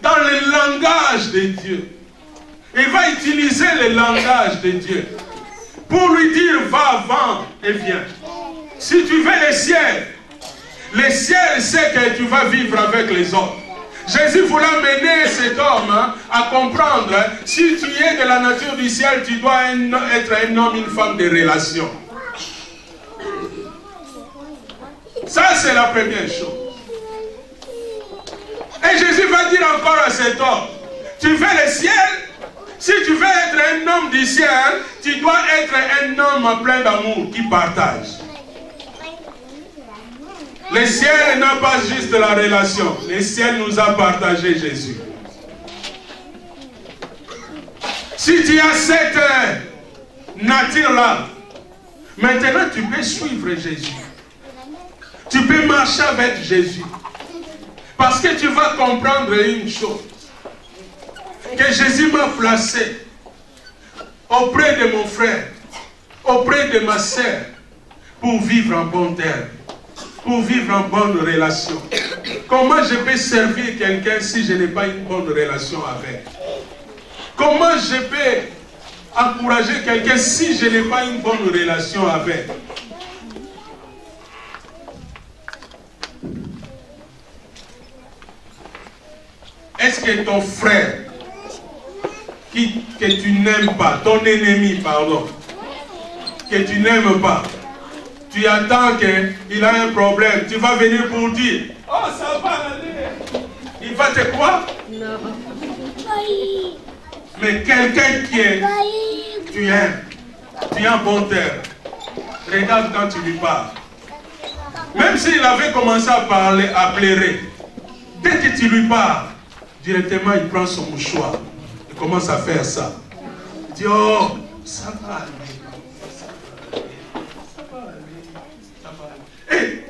dans le langage de Dieu, il va utiliser le langage de Dieu pour lui dire, va, vends et viens. Si tu veux le ciel sait que tu vas vivre avec les autres. Jésus voulait amener cet homme à comprendre, si tu es de la nature du ciel, tu dois être un homme, une femme de relation. Ça, c'est la première chose. Et Jésus va dire encore à cet homme, tu veux le ciel? Si tu veux être un homme du ciel, tu dois être un homme plein d'amour qui partage. Le ciel n'a pas juste la relation. Le ciel nous a partagé Jésus. Si tu as cette nature-là, maintenant tu peux suivre Jésus. Tu peux marcher avec Jésus. Parce que tu vas comprendre une chose. Que Jésus m'a placé auprès de mon frère, auprès de ma sœur, pour vivre en bon terme, pour vivre en bonne relation. Comment je peux servir quelqu'un si je n'ai pas une bonne relation avec? Comment je peux encourager quelqu'un si je n'ai pas une bonne relation avec? Est-ce que ton frère, que tu n'aimes pas, ton ennemi, pardon, que tu n'aimes pas, tu attends qu'il a un problème, tu vas venir pour dire, oh ça va aller, il va te quoi? Non. Mais quelqu'un qui est, tu aimes, tu es en bon terme, regarde quand tu lui parles. Même s'il avait commencé à parler, à pleurer, dès que tu lui parles, directement il prend son mouchoir. Il commence à faire ça. Il dit, oh, ça va aller. Ça va aller. Ça va aller. Et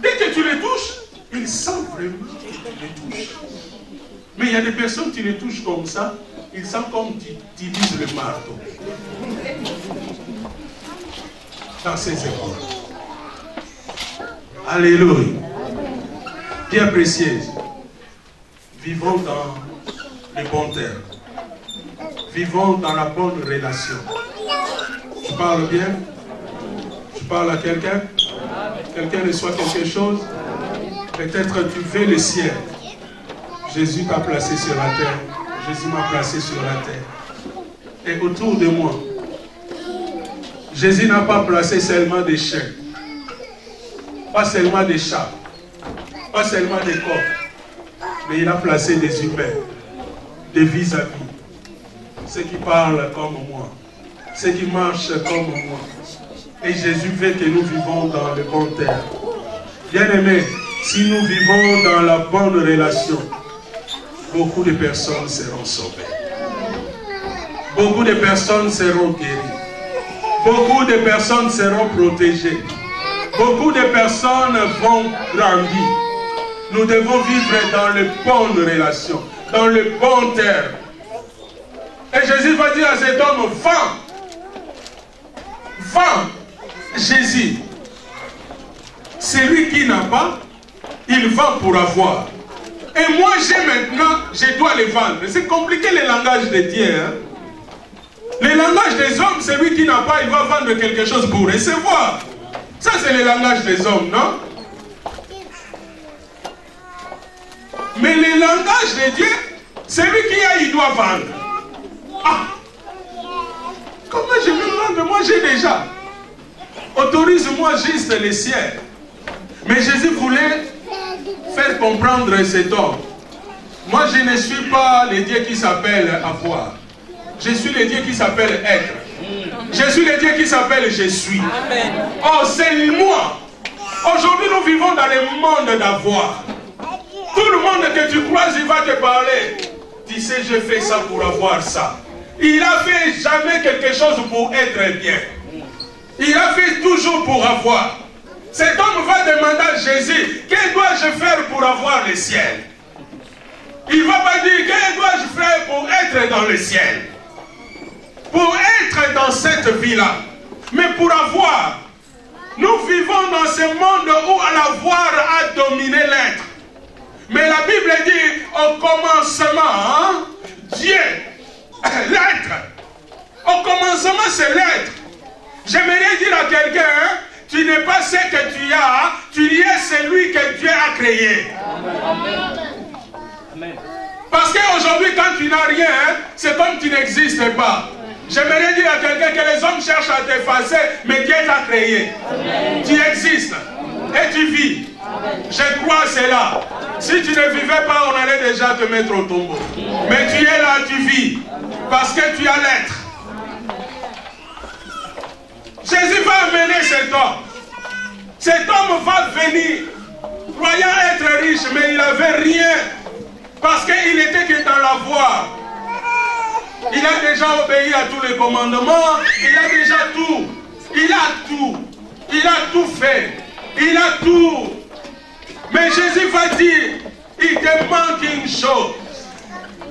dès que tu les touches, il sent vraiment que tu les touches. Mais il y a des personnes qui les touchent comme ça, ils sentent comme tu utilises le marteau. Dans ces écoles. Alléluia. Bien précieuse. Vivons dans les bons termes. Vivons dans la bonne relation. Je parle bien? Je parle à quelqu'un? Quelqu'un reçoit quelque chose? Peut-être tu veux le ciel. Jésus t'a placé sur la terre. Jésus m'a placé sur la terre. Et autour de moi, Jésus n'a pas placé seulement des chiens. Pas seulement des chats. Pas seulement des coqs. Mais il a placé des humains, des vis-à-vis, ceux qui parlent comme moi, ceux qui marchent comme moi. Et Jésus veut que nous vivons dans le bon terme. Bien-aimés, si nous vivons dans la bonne relation, beaucoup de personnes seront sauvées. Beaucoup de personnes seront guéries. Beaucoup de personnes seront protégées. Beaucoup de personnes vont grandir. Nous devons vivre dans les bonnes relations, dans le bon terme. Et Jésus va dire à cet homme, vends Jésus. Celui qui n'a pas, il vend pour avoir. Et moi j'ai maintenant, je dois les vendre. C'est compliqué le langage de Dieu. Hein? Le langage des hommes, c'est lui qui n'a pas, il va vendre quelque chose pour recevoir. Ça, c'est le langage des hommes, non? Mais le langage de Dieu, c'est lui qui a, il doit vendre. Ah! Comment je vais vendre? Moi, j'ai déjà. Autorise-moi juste le ciel. Mais Jésus voulait faire comprendre cet homme. Moi, je ne suis pas le Dieu qui s'appelle avoir. Je suis le Dieu qui s'appelle être. Je suis le Dieu qui s'appelle je suis. Oh, c'est moi. Aujourd'hui, nous vivons dans le monde d'avoir. Tout le monde que tu croises, il va te parler. Tu sais, je fais ça pour avoir ça. Il a fait jamais quelque chose pour être bien. Il a fait toujours pour avoir. Cet homme va demander à Jésus, que dois-je faire pour avoir le ciel? Il ne va pas dire, que dois-je faire pour être dans le ciel? Pour être dans cette vie-là. Mais pour avoir. Nous vivons dans ce monde où l'avoir a dominé l'être. Mais la Bible dit, au commencement, Dieu, l'être. Au commencement, c'est l'être. J'aimerais dire à quelqu'un, tu n'es pas ce que tu as, tu es celui que Dieu a créé. Amen. Parce qu'aujourd'hui, quand tu n'as rien, c'est comme tu n'existes pas. J'aimerais dire à quelqu'un que les hommes cherchent à t'effacer, mais Dieu t'a créé. Amen. Tu existes et tu vis. Amen. Je crois cela. Si tu ne vivais pas, on allait déjà te mettre au tombeau. Mais tu es là, tu vis. Parce que tu as l'être. Jésus va amener cet homme. Cet homme va venir, croyant être riche, mais il n'avait rien. Parce qu'il était que dans la voie. Il a déjà obéi à tous les commandements. Il a déjà tout. Il a tout. Il a tout fait. Il a tout. Mais Jésus va dire, il te manque une chose.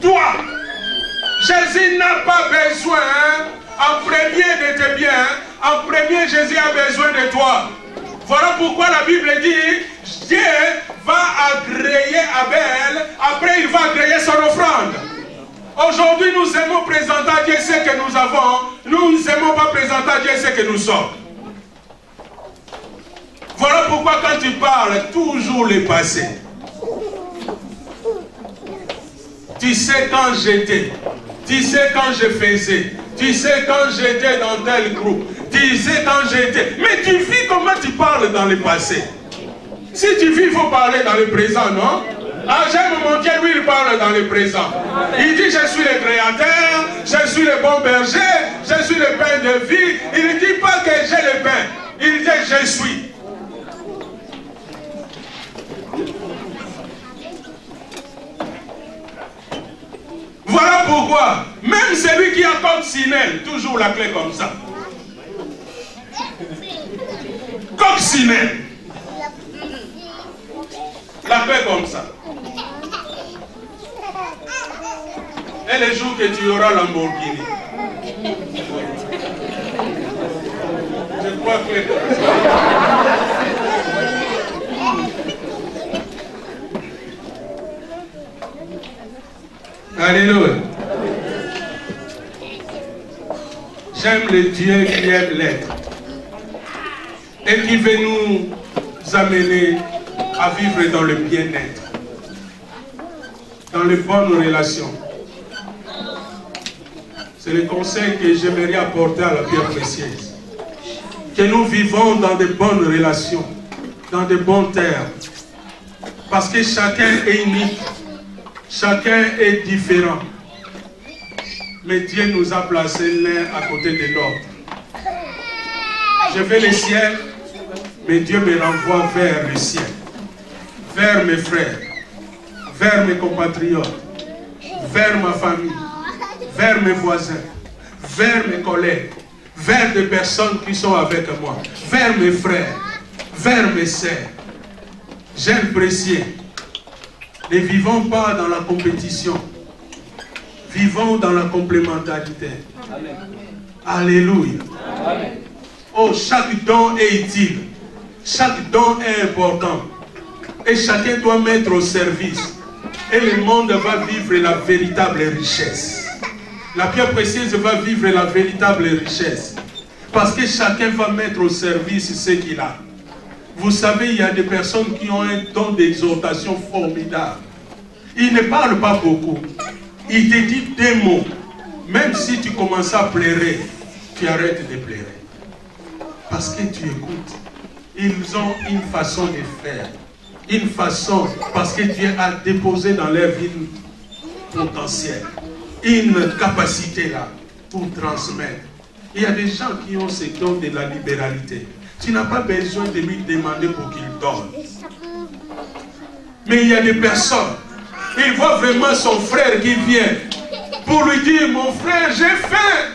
Toi, Jésus n'a pas besoin, en premier de tes biens, en premier Jésus a besoin de toi. Voilà pourquoi la Bible dit, Dieu va agréer Abel, après il va agréer son offrande. Aujourd'hui nous aimons présenter à Dieu ce que nous avons, nous n'aimons pas présenter à Dieu ce que nous sommes. Voilà pourquoi quand tu parles, toujours le passé. Tu sais quand j'étais, tu sais quand je faisais, tu sais quand j'étais dans tel groupe, tu sais quand j'étais. Mais tu vis comment tu parles dans le passé. Si tu vis, il faut parler dans le présent, non? Ah, j'aime mon Dieu, lui, il parle dans le présent. Il dit, je suis le créateur, je suis le bon berger, je suis le pain de vie. Il ne dit pas que j'ai le pain. Il dit, je suis. Voilà pourquoi, même celui qui a comme Sinel, toujours la clé comme ça. Coccinelle. La clé comme ça. Et les jours que tu auras Lamborghini. Je crois que... Alléluia. J'aime le Dieu qui aime l'être. Et qui veut nous amener à vivre dans le bien-être. Dans les bonnes relations. C'est le conseil que j'aimerais apporter à la pierre précieuse. Que nous vivons dans de bonnes relations. Dans de bons termes. Parce que chacun est unique. Chacun est différent. Mais Dieu nous a placés l'un à côté de l'autre. Je vais le ciel, mais Dieu me renvoie vers le ciel. Vers mes frères, vers mes compatriotes, vers ma famille, vers mes voisins, vers mes collègues, vers des personnes qui sont avec moi, vers mes frères, vers mes sœurs. J'aime précieux. Ne vivons pas dans la compétition. Vivons dans la complémentarité. Amen. Alléluia. Amen. Oh, chaque don est utile. Chaque don est important. Et chacun doit mettre au service. Et le monde va vivre la véritable richesse. la pierre précieuse va vivre la véritable richesse. Parce que chacun va mettre au service ce qu'il a. Vous savez, il y a des personnes qui ont un don d'exhortation formidable. Ils ne parlent pas beaucoup. Ils te disent des mots. Même si tu commences à pleurer, tu arrêtes de pleurer. Parce que tu écoutes. Ils ont une façon de faire. Une façon, parce que Dieu a déposé dans leur vie un potentiel. Une capacité là pour transmettre. Il y a des gens qui ont ce don de la libéralité. Tu n'as pas besoin de lui demander pour qu'il donne. Mais il y a des personnes, il voit vraiment son frère qui vient pour lui dire, mon frère, j'ai faim.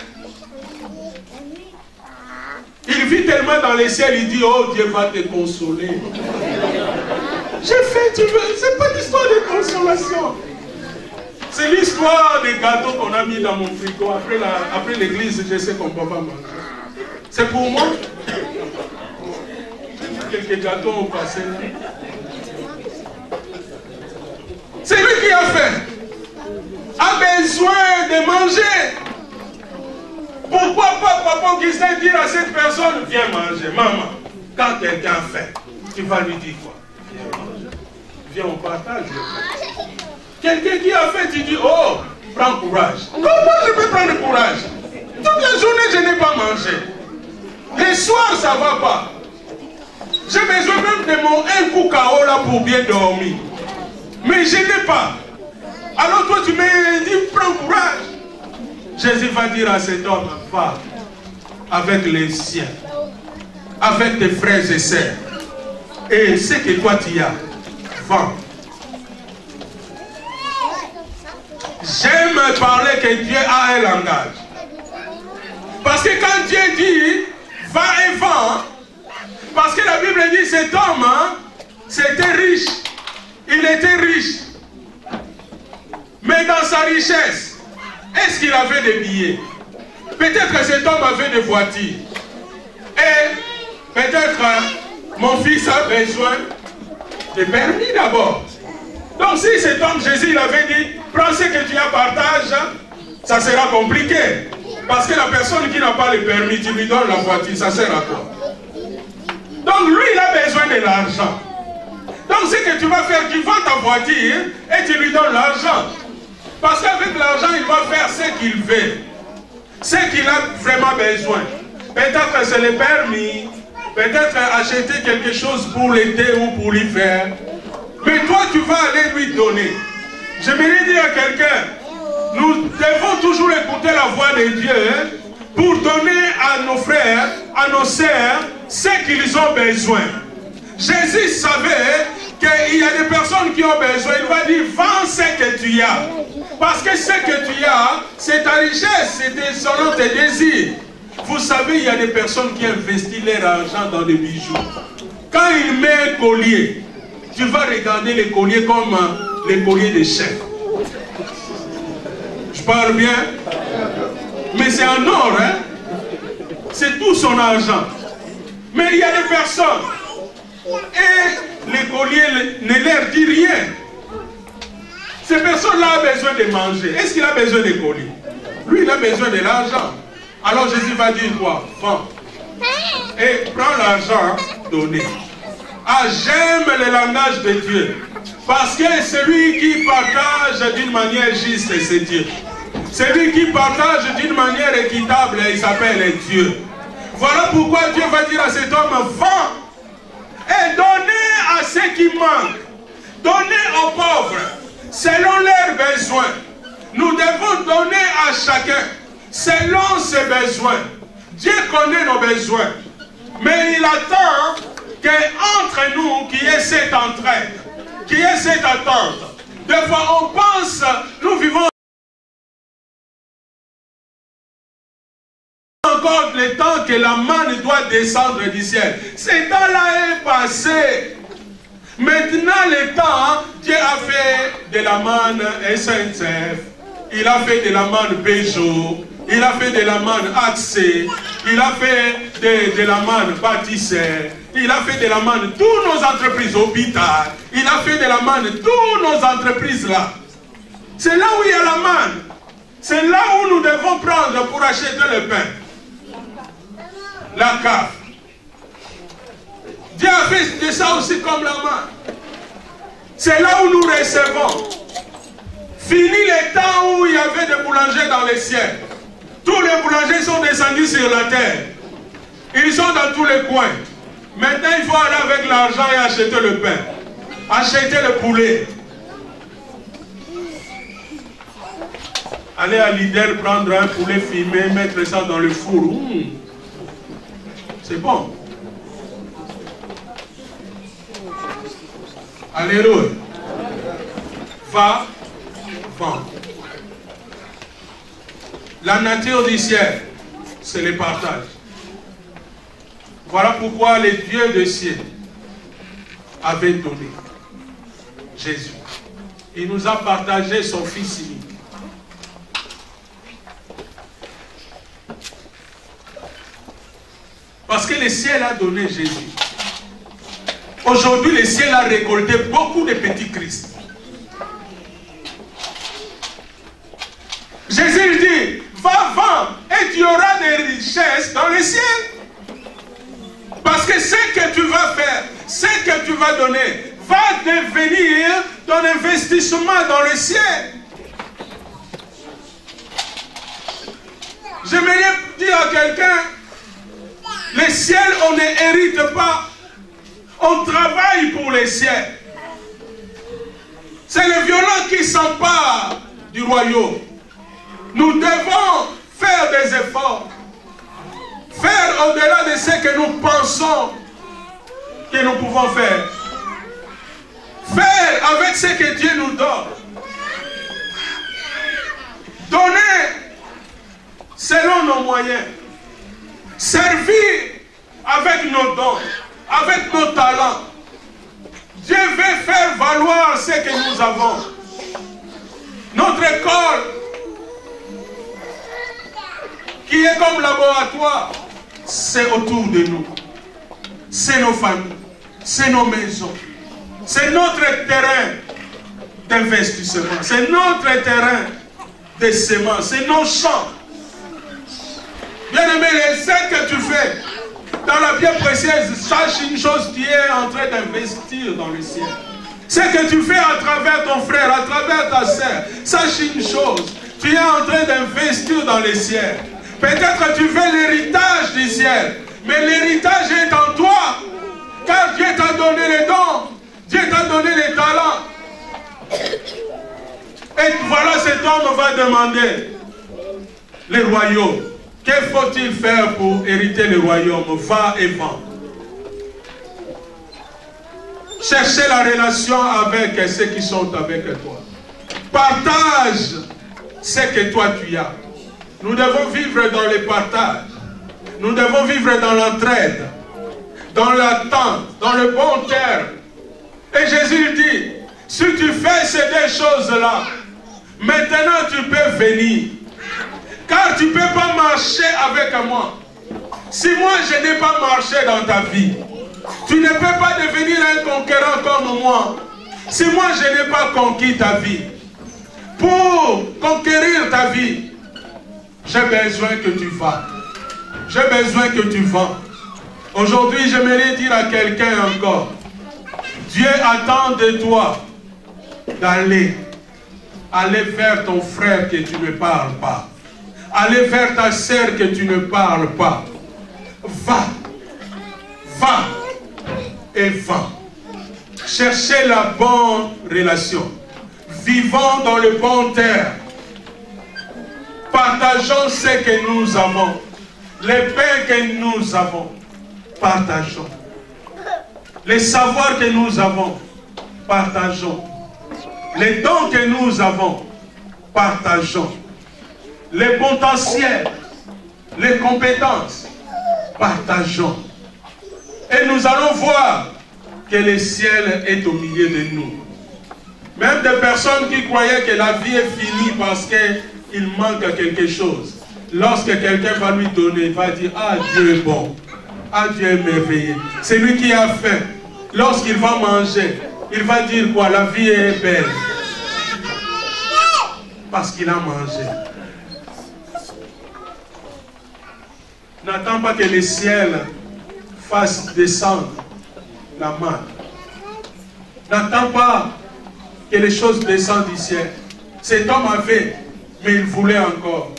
Il vit tellement dans les ciels, il dit, oh Dieu va te consoler. J'ai faim, tu veux. C'est pas l'histoire de consolation. C'est l'histoire des gâteaux qu'on a mis dans mon frigo. Après l'église, je sais qu'on ne peut pas manger. C'est pour moi. Quelques gâteaux ont passé. C'est lui qui a faim. A besoin de manger. Pourquoi pas Papa Augustin dire à cette personne, viens manger. Maman, quand quelqu'un a faim, tu vas lui dire quoi? Viens manger. Viens, on partage. Quelqu'un qui a faim, tu dis, oh, prends courage. Comment je peux prendre courage? Toute la journée, je n'ai pas mangé. Les soirs, ça ne va pas. J'ai besoin même de mon un coup KO là pour bien dormir. Mais je n'ai pas. Alors toi, tu me dis, prends courage. Jésus va dire à cet homme, va avec les siens, avec tes frères et sœurs. Et ce que toi tu as, vends. J'aime parler que Dieu a un langage. Parce que quand Dieu dit, va et vends, parce que la Bible dit, cet homme, c'était riche. Il était riche. Mais dans sa richesse, est-ce qu'il avait des billets? Peut-être que cet homme avait des voitures. Et peut-être mon fils a besoin de permis d'abord. Donc si cet homme, Jésus, il avait dit, prends ce que tu as, partage, ça sera compliqué. Parce que la personne qui n'a pas le permis, tu lui donnes la voiture, ça sert à quoi? Donc lui, il a besoin de l'argent. Donc ce que tu vas faire, tu vends ta voiture et tu lui donnes l'argent. Parce qu'avec l'argent, il va faire ce qu'il veut. Ce qu'il a vraiment besoin. Peut-être c'est le permis. Peut-être acheter quelque chose pour l'été ou pour l'hiver. Mais toi, tu vas aller lui donner. J'aimerais dire à quelqu'un, nous devons toujours écouter la voix de Dieu pour donner à nos frères, à nos sœurs, ce qu'ils ont besoin. Jésus savait qu'il y a des personnes qui ont besoin. Il va dire, vends ce que tu as. Parce que ce que tu as, c'est ta richesse, c'est selon tes désirs. Vous savez, il y a des personnes qui investissent leur argent dans des bijoux. Quand il met un collier, tu vas regarder les colliers comme les colliers des chefs. Je parle bien? Mais c'est en or, hein? C'est tout son argent. Mais il y a des personnes, et les colliers ne leur disent rien. Ces personnes-là ont besoin de manger. Est-ce qu'il a besoin de colliers? Lui, il a besoin de l'argent. Alors Jésus va dire quoi? Vends. Et prends l'argent donné. Ah, j'aime le langage de Dieu. Parce que celui qui partage d'une manière juste, c'est Dieu. Celui qui partage d'une manière équitable, il s'appelle Dieu. Voilà pourquoi Dieu va dire à cet homme, vends et donnez à ceux qui manquent. Donnez aux pauvres, selon leurs besoins. Nous devons donner à chacun, selon ses besoins. Dieu connaît nos besoins. Mais il attend qu'entre nous, qu'il y ait cette entraide, qu'il y ait cette attente. Des fois, on pense, nous vivons encore le temps que la manne doit descendre du ciel. Ce temps-là est passé. Maintenant, le temps, Dieu a fait de la manne SNCF, il a fait de la manne Peugeot, il a fait de la manne Accès, il a fait de la manne Bâtisseur, il a fait de la manne toutes nos entreprises, hôpital, il a fait de la manne toutes nos entreprises là. C'est là où il y a la manne. C'est là où nous devons prendre pour acheter le pain. La cave. Dieu a fait de ça aussi comme la main. C'est là où nous recevons. Fini les temps où il y avait des boulangers dans les ciels. Tous les boulangers sont descendus sur la terre. Ils sont dans tous les coins. Maintenant, il faut aller avec l'argent et acheter le pain. Acheter le poulet. Aller à Lidl, prendre un poulet fumé, mettre ça dans le four. C'est bon. Alléluia. Va, vends. La nature du ciel, c'est le partage. Voilà pourquoi les dieux du ciel avaient donné Jésus. Il nous a partagé son Fils unique. Parce que le ciel a donné Jésus. Aujourd'hui, le ciel a récolté beaucoup de petits Christ. Jésus dit, va vendre et tu auras des richesses dans le ciel. Parce que ce que tu vas faire, ce que tu vas donner, va devenir ton investissement dans le ciel. J'aimerais dire à quelqu'un, le ciel, on ne hérite pas. On travaille pour le ciel. C'est les violents qui s'emparent du royaume. Nous devons faire des efforts. Faire au-delà de ce que nous pensons que nous pouvons faire. Faire avec ce que Dieu nous donne. Donner selon nos moyens. Servir avec nos dons, avec nos talents. Dieu veut faire valoir ce que nous avons. Notre école, qui est comme laboratoire, c'est autour de nous. C'est nos familles, c'est nos maisons. C'est notre terrain d'investissement. C'est notre terrain de semences. C'est nos champs. Bien-aimé, ce que tu fais dans la pierre précieuse, sache une chose, tu es en train d'investir dans le ciel. Ce que tu fais à travers ton frère, à travers ta sœur, sache une chose, tu es en train d'investir dans le ciel. Peut-être tu veux l'héritage du ciel, mais l'héritage est en toi, car Dieu t'a donné les dons, Dieu t'a donné les talents. Et voilà, cet homme va demander le royaume. Que faut-il faire pour hériter le royaume? Va et vends. Cherchez la relation avec ceux qui sont avec toi. Partage ce que toi tu as. Nous devons vivre dans le partage. Nous devons vivre dans l'entraide, dans l'attente, dans le bon terme. Et Jésus dit, si tu fais ces deux choses-là, maintenant tu peux venir. Car tu ne peux pas marcher avec moi. Si moi je n'ai pas marché dans ta vie, tu ne peux pas devenir un conquérant comme moi. Si moi je n'ai pas conquis ta vie, pour conquérir ta vie, j'ai besoin que tu vas. J'ai besoin que tu vends. Aujourd'hui, j'aimerais dire à quelqu'un encore, Dieu attend de toi d'aller vers ton frère que tu ne parles pas. Aller vers ta sœur que tu ne parles pas. Va et va. Cherchez la bonne relation. Vivons dans le bon terme. Partageons ce que nous avons. Les pains que nous avons. Partageons. Les savoirs que nous avons. Partageons. Les dons que nous avons. Partageons. Les potentiels, les compétences, partageons. Et nous allons voir que le ciel est au milieu de nous. Même des personnes qui croyaient que la vie est finie parce qu'il manque quelque chose. Lorsque quelqu'un va lui donner, il va dire, ah Dieu est bon, ah Dieu est merveilleux. C'est lui qui a faim. Lorsqu'il va manger, il va dire quoi? La vie est belle. Parce qu'il a mangé. n'attend pas que le ciel fasse descendre la main. N'attend pas que les choses descendent du ciel. Cet homme avait, mais il voulait encore.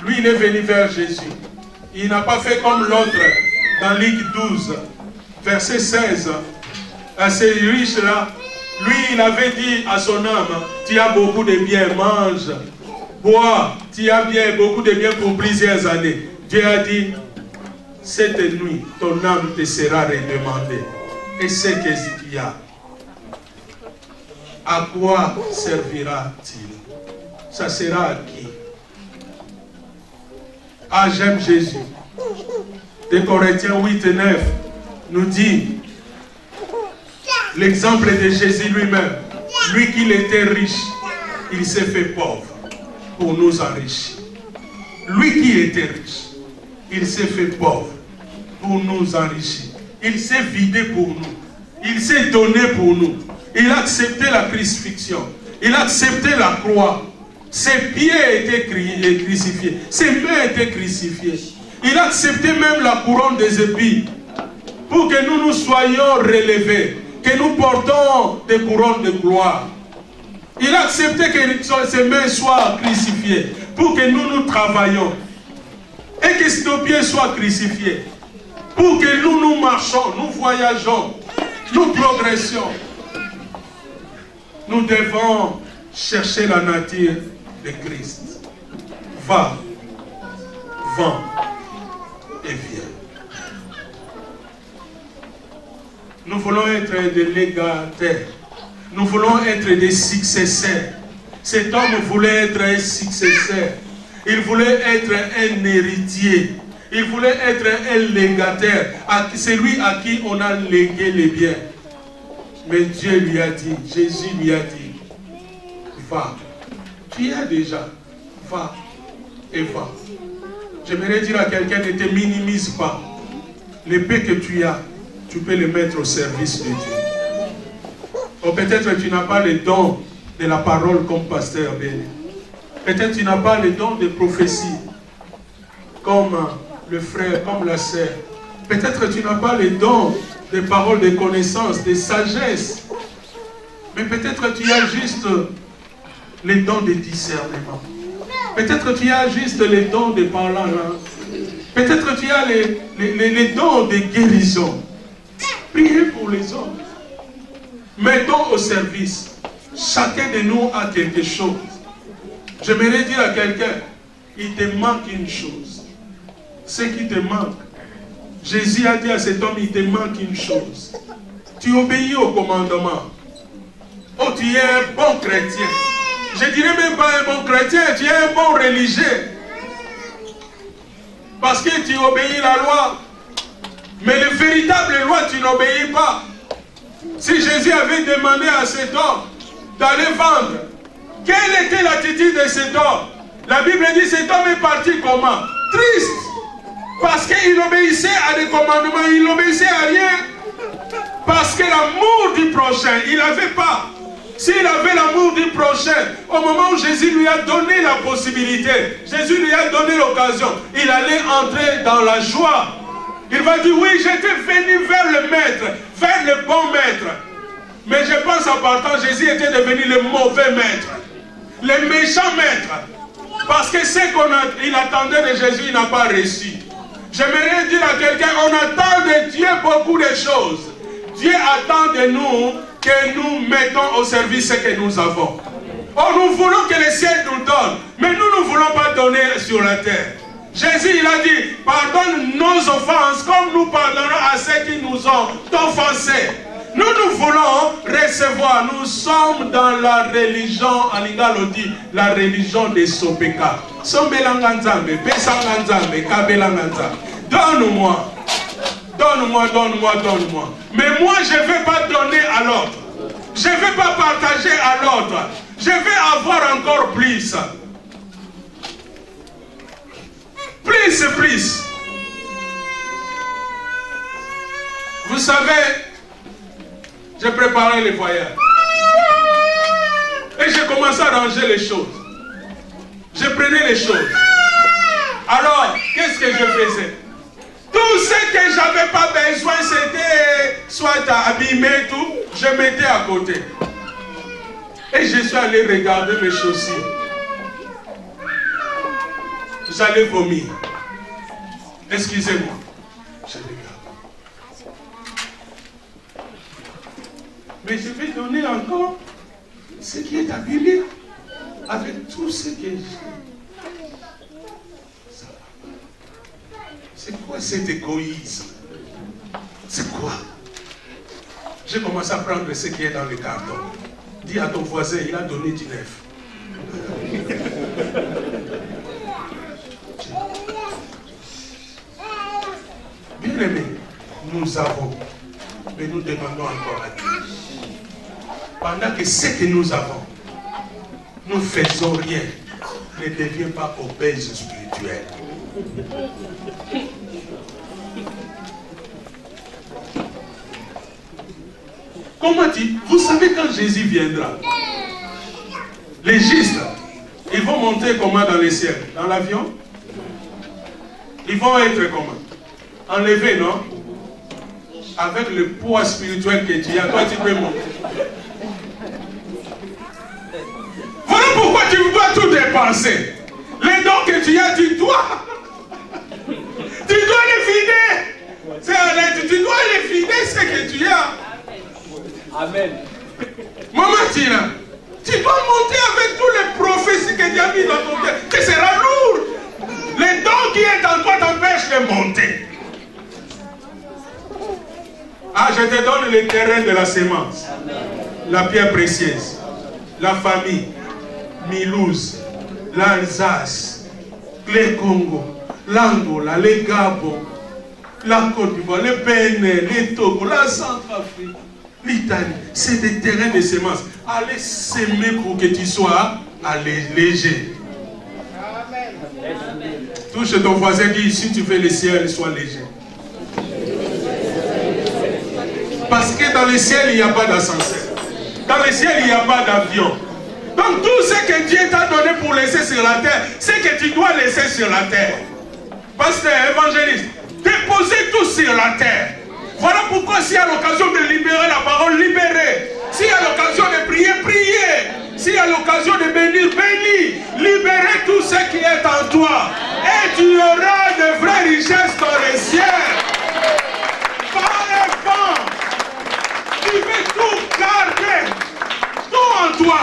Lui, il est venu vers Jésus. Il n'a pas fait comme l'autre dans Luc 12, verset 16. À ces riches-là, lui, il avait dit à son âme, tu as beaucoup de biens, mange, bois, tu as bien, beaucoup de biens pour plusieurs années. Dieu a dit, cette nuit, ton âme te sera redemandée. Et ce que tu as, à quoi servira-t-il? Ça sera à qui? Ah, j'aime Jésus. 2 Corinthiens 8 et 9 nous dit l'exemple de Jésus lui-même. Lui qui était riche, il s'est fait pauvre pour nous enrichir. Lui qui était riche, il s'est fait pauvre pour nous enrichir. Il s'est vidé pour nous. Il s'est donné pour nous. Il a accepté la crucifixion. Il a accepté la croix. Ses pieds étaient crucifiés. Ses mains étaient crucifiées. Il a accepté même la couronne des épis pour que nous nous soyons relevés, que nous portons des couronnes de gloire. Il a accepté que ses mains soient crucifiées pour que nous travaillions et que nos pieds soient crucifiés pour que nous marchons, nous voyageons, nous progressions. Nous devons chercher la nature de Christ. Va, vends et viens. Nous voulons être des légataires. Nous voulons être des successeurs. Cet homme voulait être un successeur. Il voulait être un héritier. Il voulait être un légataire. Celui à qui on a légué les biens. Mais Dieu lui a dit, Jésus lui a dit, va. Tu as déjà. Va et va. J'aimerais dire à quelqu'un, ne te minimise pas. L'épée que tu as, tu peux le mettre au service de Dieu. Ou peut-être tu n'as pas le don de la parole comme pasteur Béni. Peut-être tu n'as pas le don de prophétie comme le frère, comme la sœur. Peut-être tu n'as pas le don des paroles de connaissance, de sagesse. Mais peut-être tu as juste les dons de discernement. Peut-être tu as juste les dons de parler en langue. Peut-être tu as les dons de guérison. Priez pour les hommes. Mettons au service. Chacun de nous a quelque chose. J'aimerais dire à quelqu'un, il te manque une chose. Ce qui te manque. Jésus a dit à cet homme, il te manque une chose. Tu obéis au commandement. Oh, tu es un bon chrétien. Je dirais même pas un bon chrétien, tu es un bon religieux. Parce que tu obéis la loi. Mais les véritables lois, tu n'obéis pas. Si Jésus avait demandé à cet homme d'aller vendre, quelle était l'attitude de cet homme? La Bible dit cet homme est parti comment? Triste. Parce qu'il obéissait à des commandements, il n'obéissait à rien. Parce que l'amour du prochain, il n'avait pas. S'il avait l'amour du prochain, au moment où Jésus lui a donné la possibilité, Jésus lui a donné l'occasion, il allait entrer dans la joie. Il va dire, oui, j'étais venu vers le maître, vers le bon maître. Mais je pense en partant, Jésus était devenu le mauvais maître, le méchant maître. Parce que ce qu'il attendait de Jésus, il n'a pas reçu. J'aimerais dire à quelqu'un, on attend de Dieu beaucoup de choses. Dieu attend de nous que nous mettons au service ce que nous avons. Oh, nous voulons que le ciel nous donne, mais nous ne voulons pas donner sur la terre. Jésus, il a dit, pardonne nos offenses comme nous pardonnons à ceux qui nous ont offensés. Nous, nous voulons recevoir. Nous sommes dans la religion, en Igalodi, la religion des Sopeka. Donne-moi. Donne-moi, donne-moi, donne-moi. Mais moi, je ne vais pas donner à l'autre. Je ne vais pas partager à l'autre. Je vais avoir encore plus. Plus, plus. Vous savez, j'ai préparé les voyages. Et j'ai commencé à ranger les choses. Je prenais les choses. Alors, qu'est-ce que je faisais? Tout ce que j'avais pas besoin, c'était soit abîmer tout, je mettais à côté. Et je suis allé regarder mes chaussures. J'allais vomir. Excusez-moi. Je regarde. Mais je vais donner encore ce qui est abîmé avec tout ce que j'ai. C'est quoi cet égoïsme? C'est quoi? J'ai commencé à prendre ce qui est dans le carton. Dis à ton voisin, il a donné du neuf. Bien aimé, nous avons, mais nous demandons encore à Dieu. Pendant que ce que nous avons, nous ne faisons rien, ne devient pas obèse spirituelle. Comment dit? Vous savez quand Jésus viendra, les justes, ils vont monter comment dans les ciels? Dans l'avion? Ils vont être comment? Enlevés, non? Avec le poids spirituel que tu as, toi tu peux monter. Voilà pourquoi tu dois tout dépenser. Les dons que tu as, tu dois les vider. Tu dois les vider ce que tu as. Amen. Maman Tina, tu dois monter avec tous les prophéties que tu as mis dans ton cœur. Que sera lourd. Les dons qui est en toi t'empêchent de monter. Ah, je te donne le terrain de la sémence. La pierre précieuse. La famille. Milouz. L'Alsace. Le Congo. L'Angola. Le Gabon. La Côte d'Ivoire. Le Bénin. Le Togo. La Centrafrique. L'Italie. C'est des terrains de sémence. Allez s'aimer pour que tu sois léger. Touche ton voisin qui, si tu fais le ciel, sois léger. Parce que dans le ciel, il n'y a pas d'ascenseur. Dans le ciel, il n'y a pas d'avion. Donc tout ce que Dieu t'a donné pour laisser sur la terre, c'est que tu dois laisser sur la terre. Pasteur, évangéliste, déposez tout sur la terre. Voilà pourquoi s'il y a l'occasion de libérer la parole, libérez. S'il y a l'occasion de prier, priez. S'il y a l'occasion de bénir, bénis. Libérez tout ce qui est en toi. Et tu auras de vraies richesses dans les ciels. Par les vents. Tu veux tout garder. Tout en toi.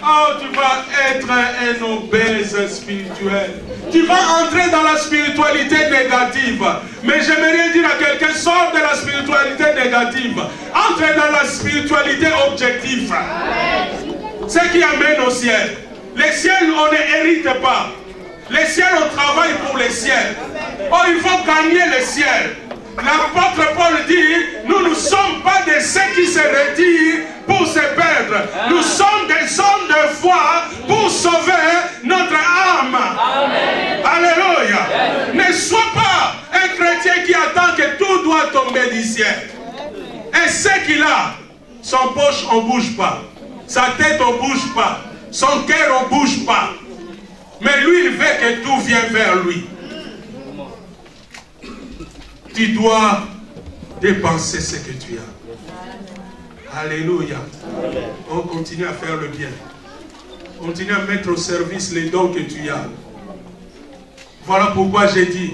Oh, tu vas être un obèse spirituel. Tu vas entrer dans la spiritualité négative. Mais j'aimerais dire à quelqu'un, sors de la spiritualité négative. Entre dans la spiritualité objective. Ce qui amène au ciel. Les ciels, on ne hérite pas. Les ciels, on travaille pour les ciels. Oh, il faut gagner les ciels. L'apôtre Paul dit, nous ne sommes pas de ceux qui se retirent pour se perdre. Nous sommes des hommes de foi pour sauver notre âme. Amen. Alléluia. Ne sois pas un chrétien qui attend que tout doit tomber du ciel. Et ce qu'il a, son poche, on ne bouge pas. Sa tête, on ne bouge pas. Son cœur, on ne bouge pas. Mais lui, il veut que tout vienne vers lui. Tu dois dépenser ce que tu as. Alléluia. On continue à faire le bien. Continue à mettre au service les dons que tu as. Voilà pourquoi j'ai dit,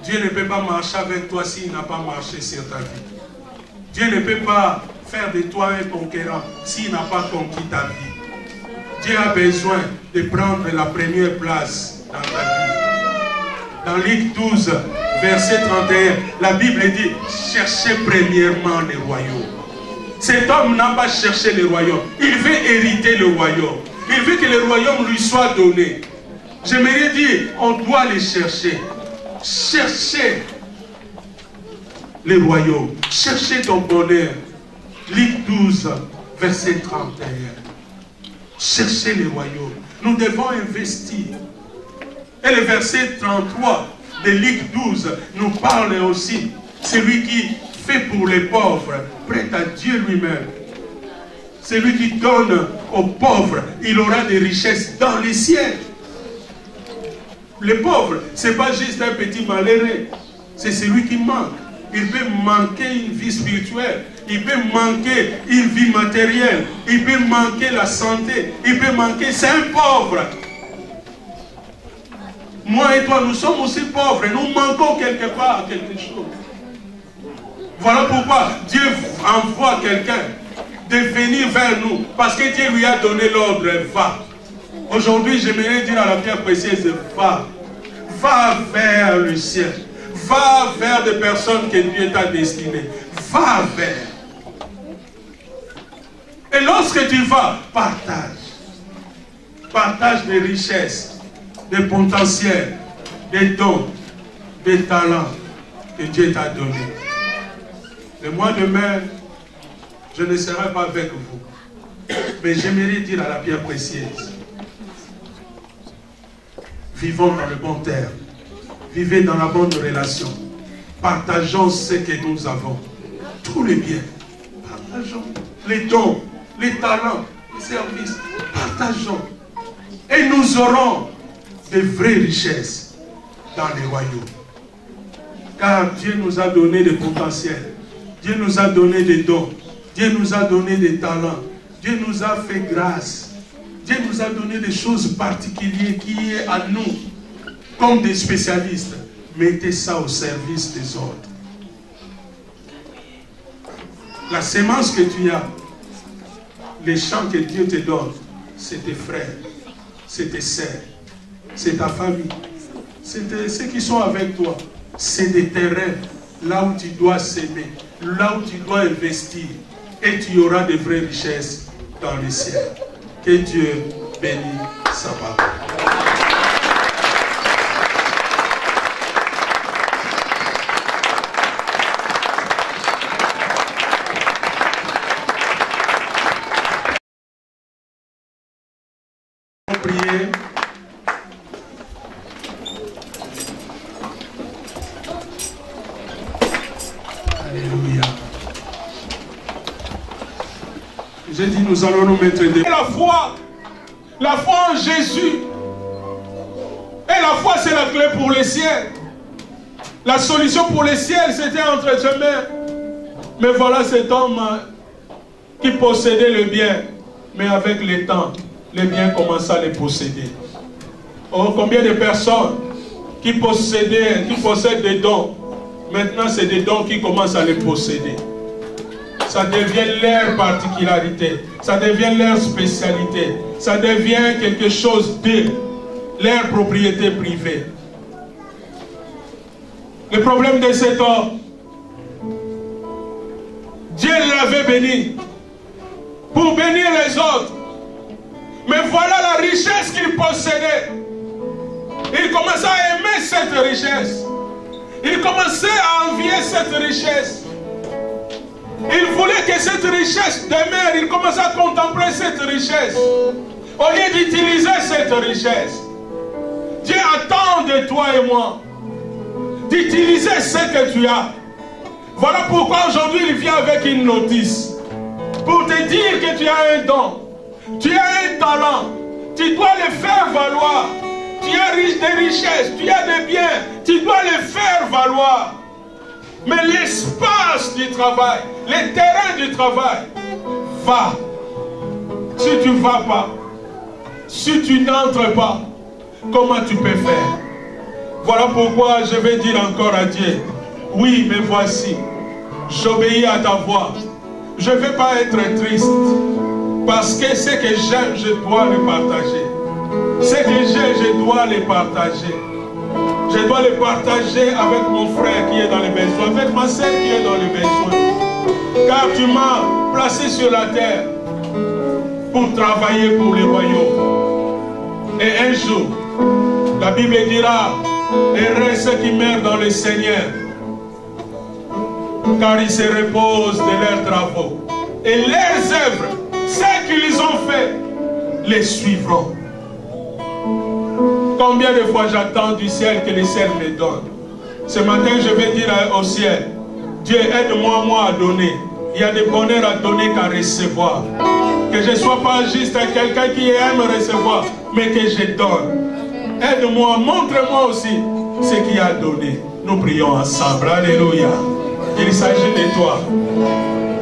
Dieu ne peut pas marcher avec toi s'il n'a pas marché sur ta vie. Dieu ne peut pas faire de toi un conquérant s'il n'a pas conquis ta vie. Dieu a besoin de prendre la première place dans ta vie. Dans Luc 12, verset 31, la Bible dit, cherchez premièrement le royaume. Cet homme n'a pas cherché le royaume. Il veut hériter le royaume. Il veut que le royaume lui soit donné. J'aimerais dire, on doit le chercher. Cherchez le royaume. Cherchez ton bonheur. Luc 12, verset 31. Cherchez le royaume. Nous devons investir. Et le verset 33 de Luc 12 nous parle aussi. Celui qui fait pour les pauvres, prête à Dieu lui-même. Celui qui donne aux pauvres, il aura des richesses dans les cieux. Le pauvre, ce n'est pas juste un petit malheureux. C'est celui qui manque. Il peut manquer une vie spirituelle. Il peut manquer une vie matérielle. Il peut manquer la santé. Il peut manquer... C'est un pauvre. Moi et toi, nous sommes aussi pauvres. Nous manquons quelque part quelque chose. Voilà pourquoi Dieu envoie quelqu'un de venir vers nous. Parce que Dieu lui a donné l'ordre. Va. Aujourd'hui, j'aimerais dire à la pierre précieuse, va. Va vers le ciel. Va vers des personnes que Dieu t'a destinées. Va vers. Et lorsque tu vas, partage. Partage des richesses, des potentiels, des dons, des talents que Dieu t'a donnés. Le mois de mai, je ne serai pas avec vous. Mais j'aimerais dire à la pierre précieuse, vivons dans le bon terme. Vivez dans la bonne relation. Partageons ce que nous avons. Tous les biens. Partageons. Les dons, les talents, les services. Partageons. Et nous aurons de vraies richesses dans les royaumes. Car Dieu nous a donné des potentiels. Dieu nous a donné des dons. Dieu nous a donné des talents. Dieu nous a fait grâce. Dieu nous a donné des choses particulières qui est à nous. Comme des spécialistes, mettez ça au service des autres. La sémence que tu as, les champs que Dieu te donne, c'est tes frères, c'est tes sœurs, c'est ta famille, c'est ceux qui sont avec toi. C'est des terrains là où tu dois s'aimer, là où tu dois investir, et tu auras de vraies richesses dans le ciel. Que Dieu bénisse sa parole. Prier. Alléluia. J'ai dit, nous allons nous mettre des... La foi en Jésus. Et la foi, c'est la clé pour les ciels. La solution pour les ciels, c'était entre ses mains. Mais voilà cet homme qui possédait le bien. Mais avec le temps, les biens commencent à les posséder. Oh, combien de personnes qui possèdent des dons, maintenant c'est des dons qui commencent à les posséder. Ça devient leur particularité, ça devient leur spécialité, ça devient quelque chose de leur propriété privée. Le problème de cet homme, Dieu l'avait béni pour bénir les autres. Mais voilà la richesse qu'il possédait. Il commençait à aimer cette richesse. Il commençait à envier cette richesse. Il voulait que cette richesse demeure. Il commençait à contempler cette richesse. Au lieu d'utiliser cette richesse, Dieu attend de toi et moi d'utiliser ce que tu as. Voilà pourquoi aujourd'hui il vient avec une notice pour te dire que tu as un don. Tu as un talent, tu dois le faire valoir. Tu es riche de richesses, tu as des biens, tu dois le faire valoir. Mais l'espace du travail, les terrains du travail, va. Si tu ne vas pas, si tu n'entres pas, comment tu peux faire? Voilà pourquoi je vais dire encore à Dieu, oui, mais voici, j'obéis à ta voix. Je ne vais pas être triste. Parce que ce que j'aime, je dois le partager. Ce que j'ai, je dois le partager. Je dois le partager avec mon frère qui est dans les besoins, avec ma soeur qui est dans les besoins. Car tu m'as placé sur la terre pour travailler pour le royaume. Et un jour, la Bible dira, heureux ceux qui meurent dans le Seigneur, car ils se reposent de leurs travaux. Et leurs œuvres, ce qu'ils ont fait, les suivront. Combien de fois j'attends du ciel que le ciel me donne. Ce matin, je vais dire au ciel, Dieu, aide-moi, moi, à donner. Il y a des bonheurs à donner qu'à recevoir. Que je ne sois pas juste quelqu'un qui aime recevoir, mais que je donne. Aide-moi, montre-moi aussi ce qu'il a donné. Nous prions ensemble. Alléluia. Il s'agit de toi.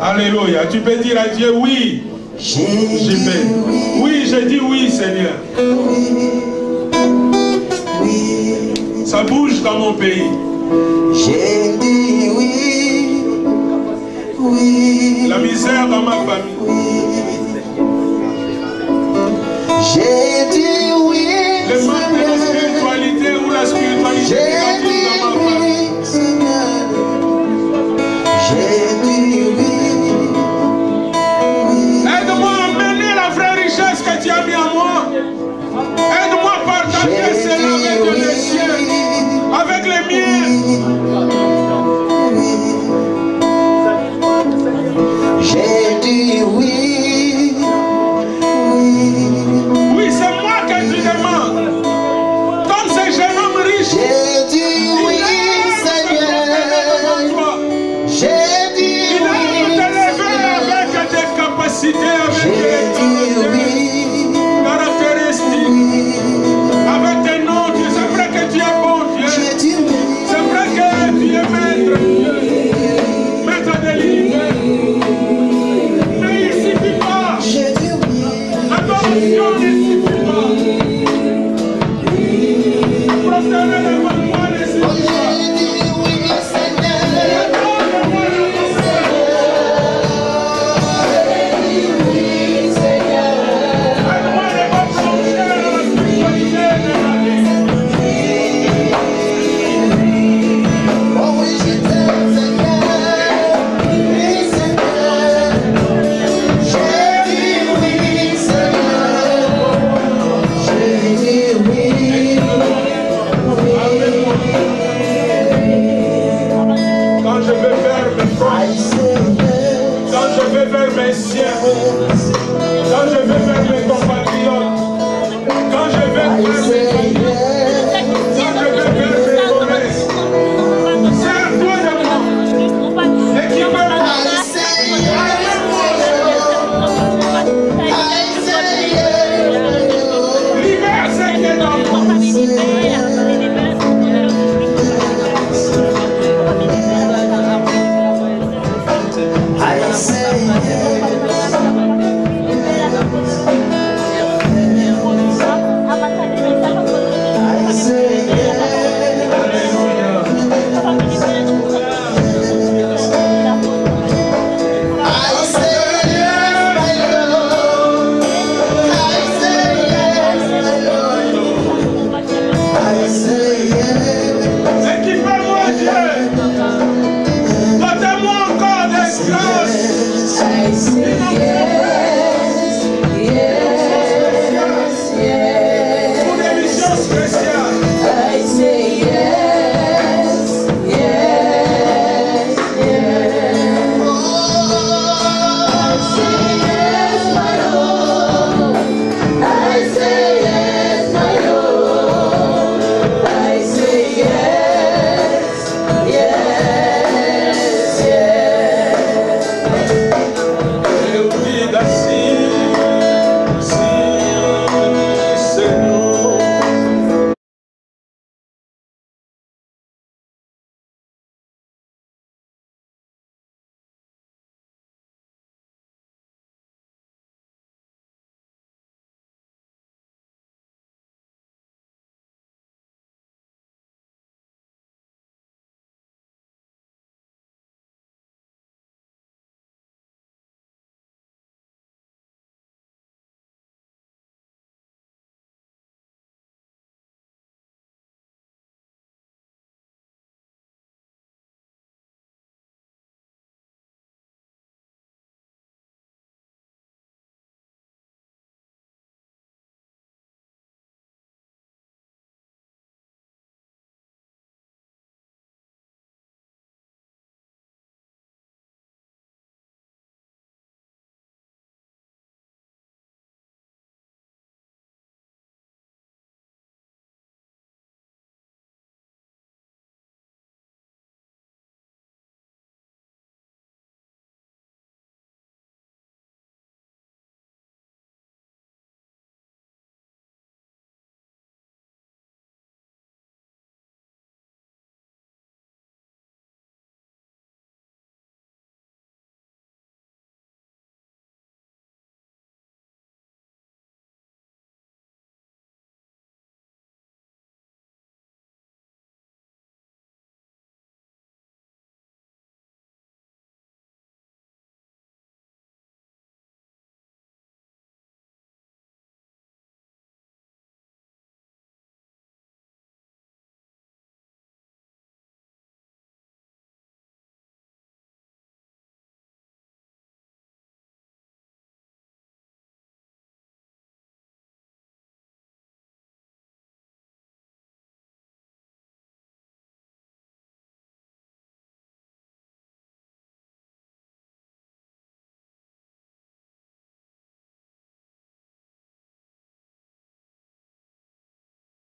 Alléluia. Tu peux dire à Dieu oui. J'y vais. Oui, je dis oui, Seigneur. Ça bouge dans mon pays. J'ai dit oui, oui. La misère dans ma famille. J'ai dit oui. Le manque de spiritualité ou la spiritualité négative dans ma famille. J'ai dit oui. Aide-moi à mener la vraie richesse que tu as mis en moi. Aide-moi à partager cela avec le ciel.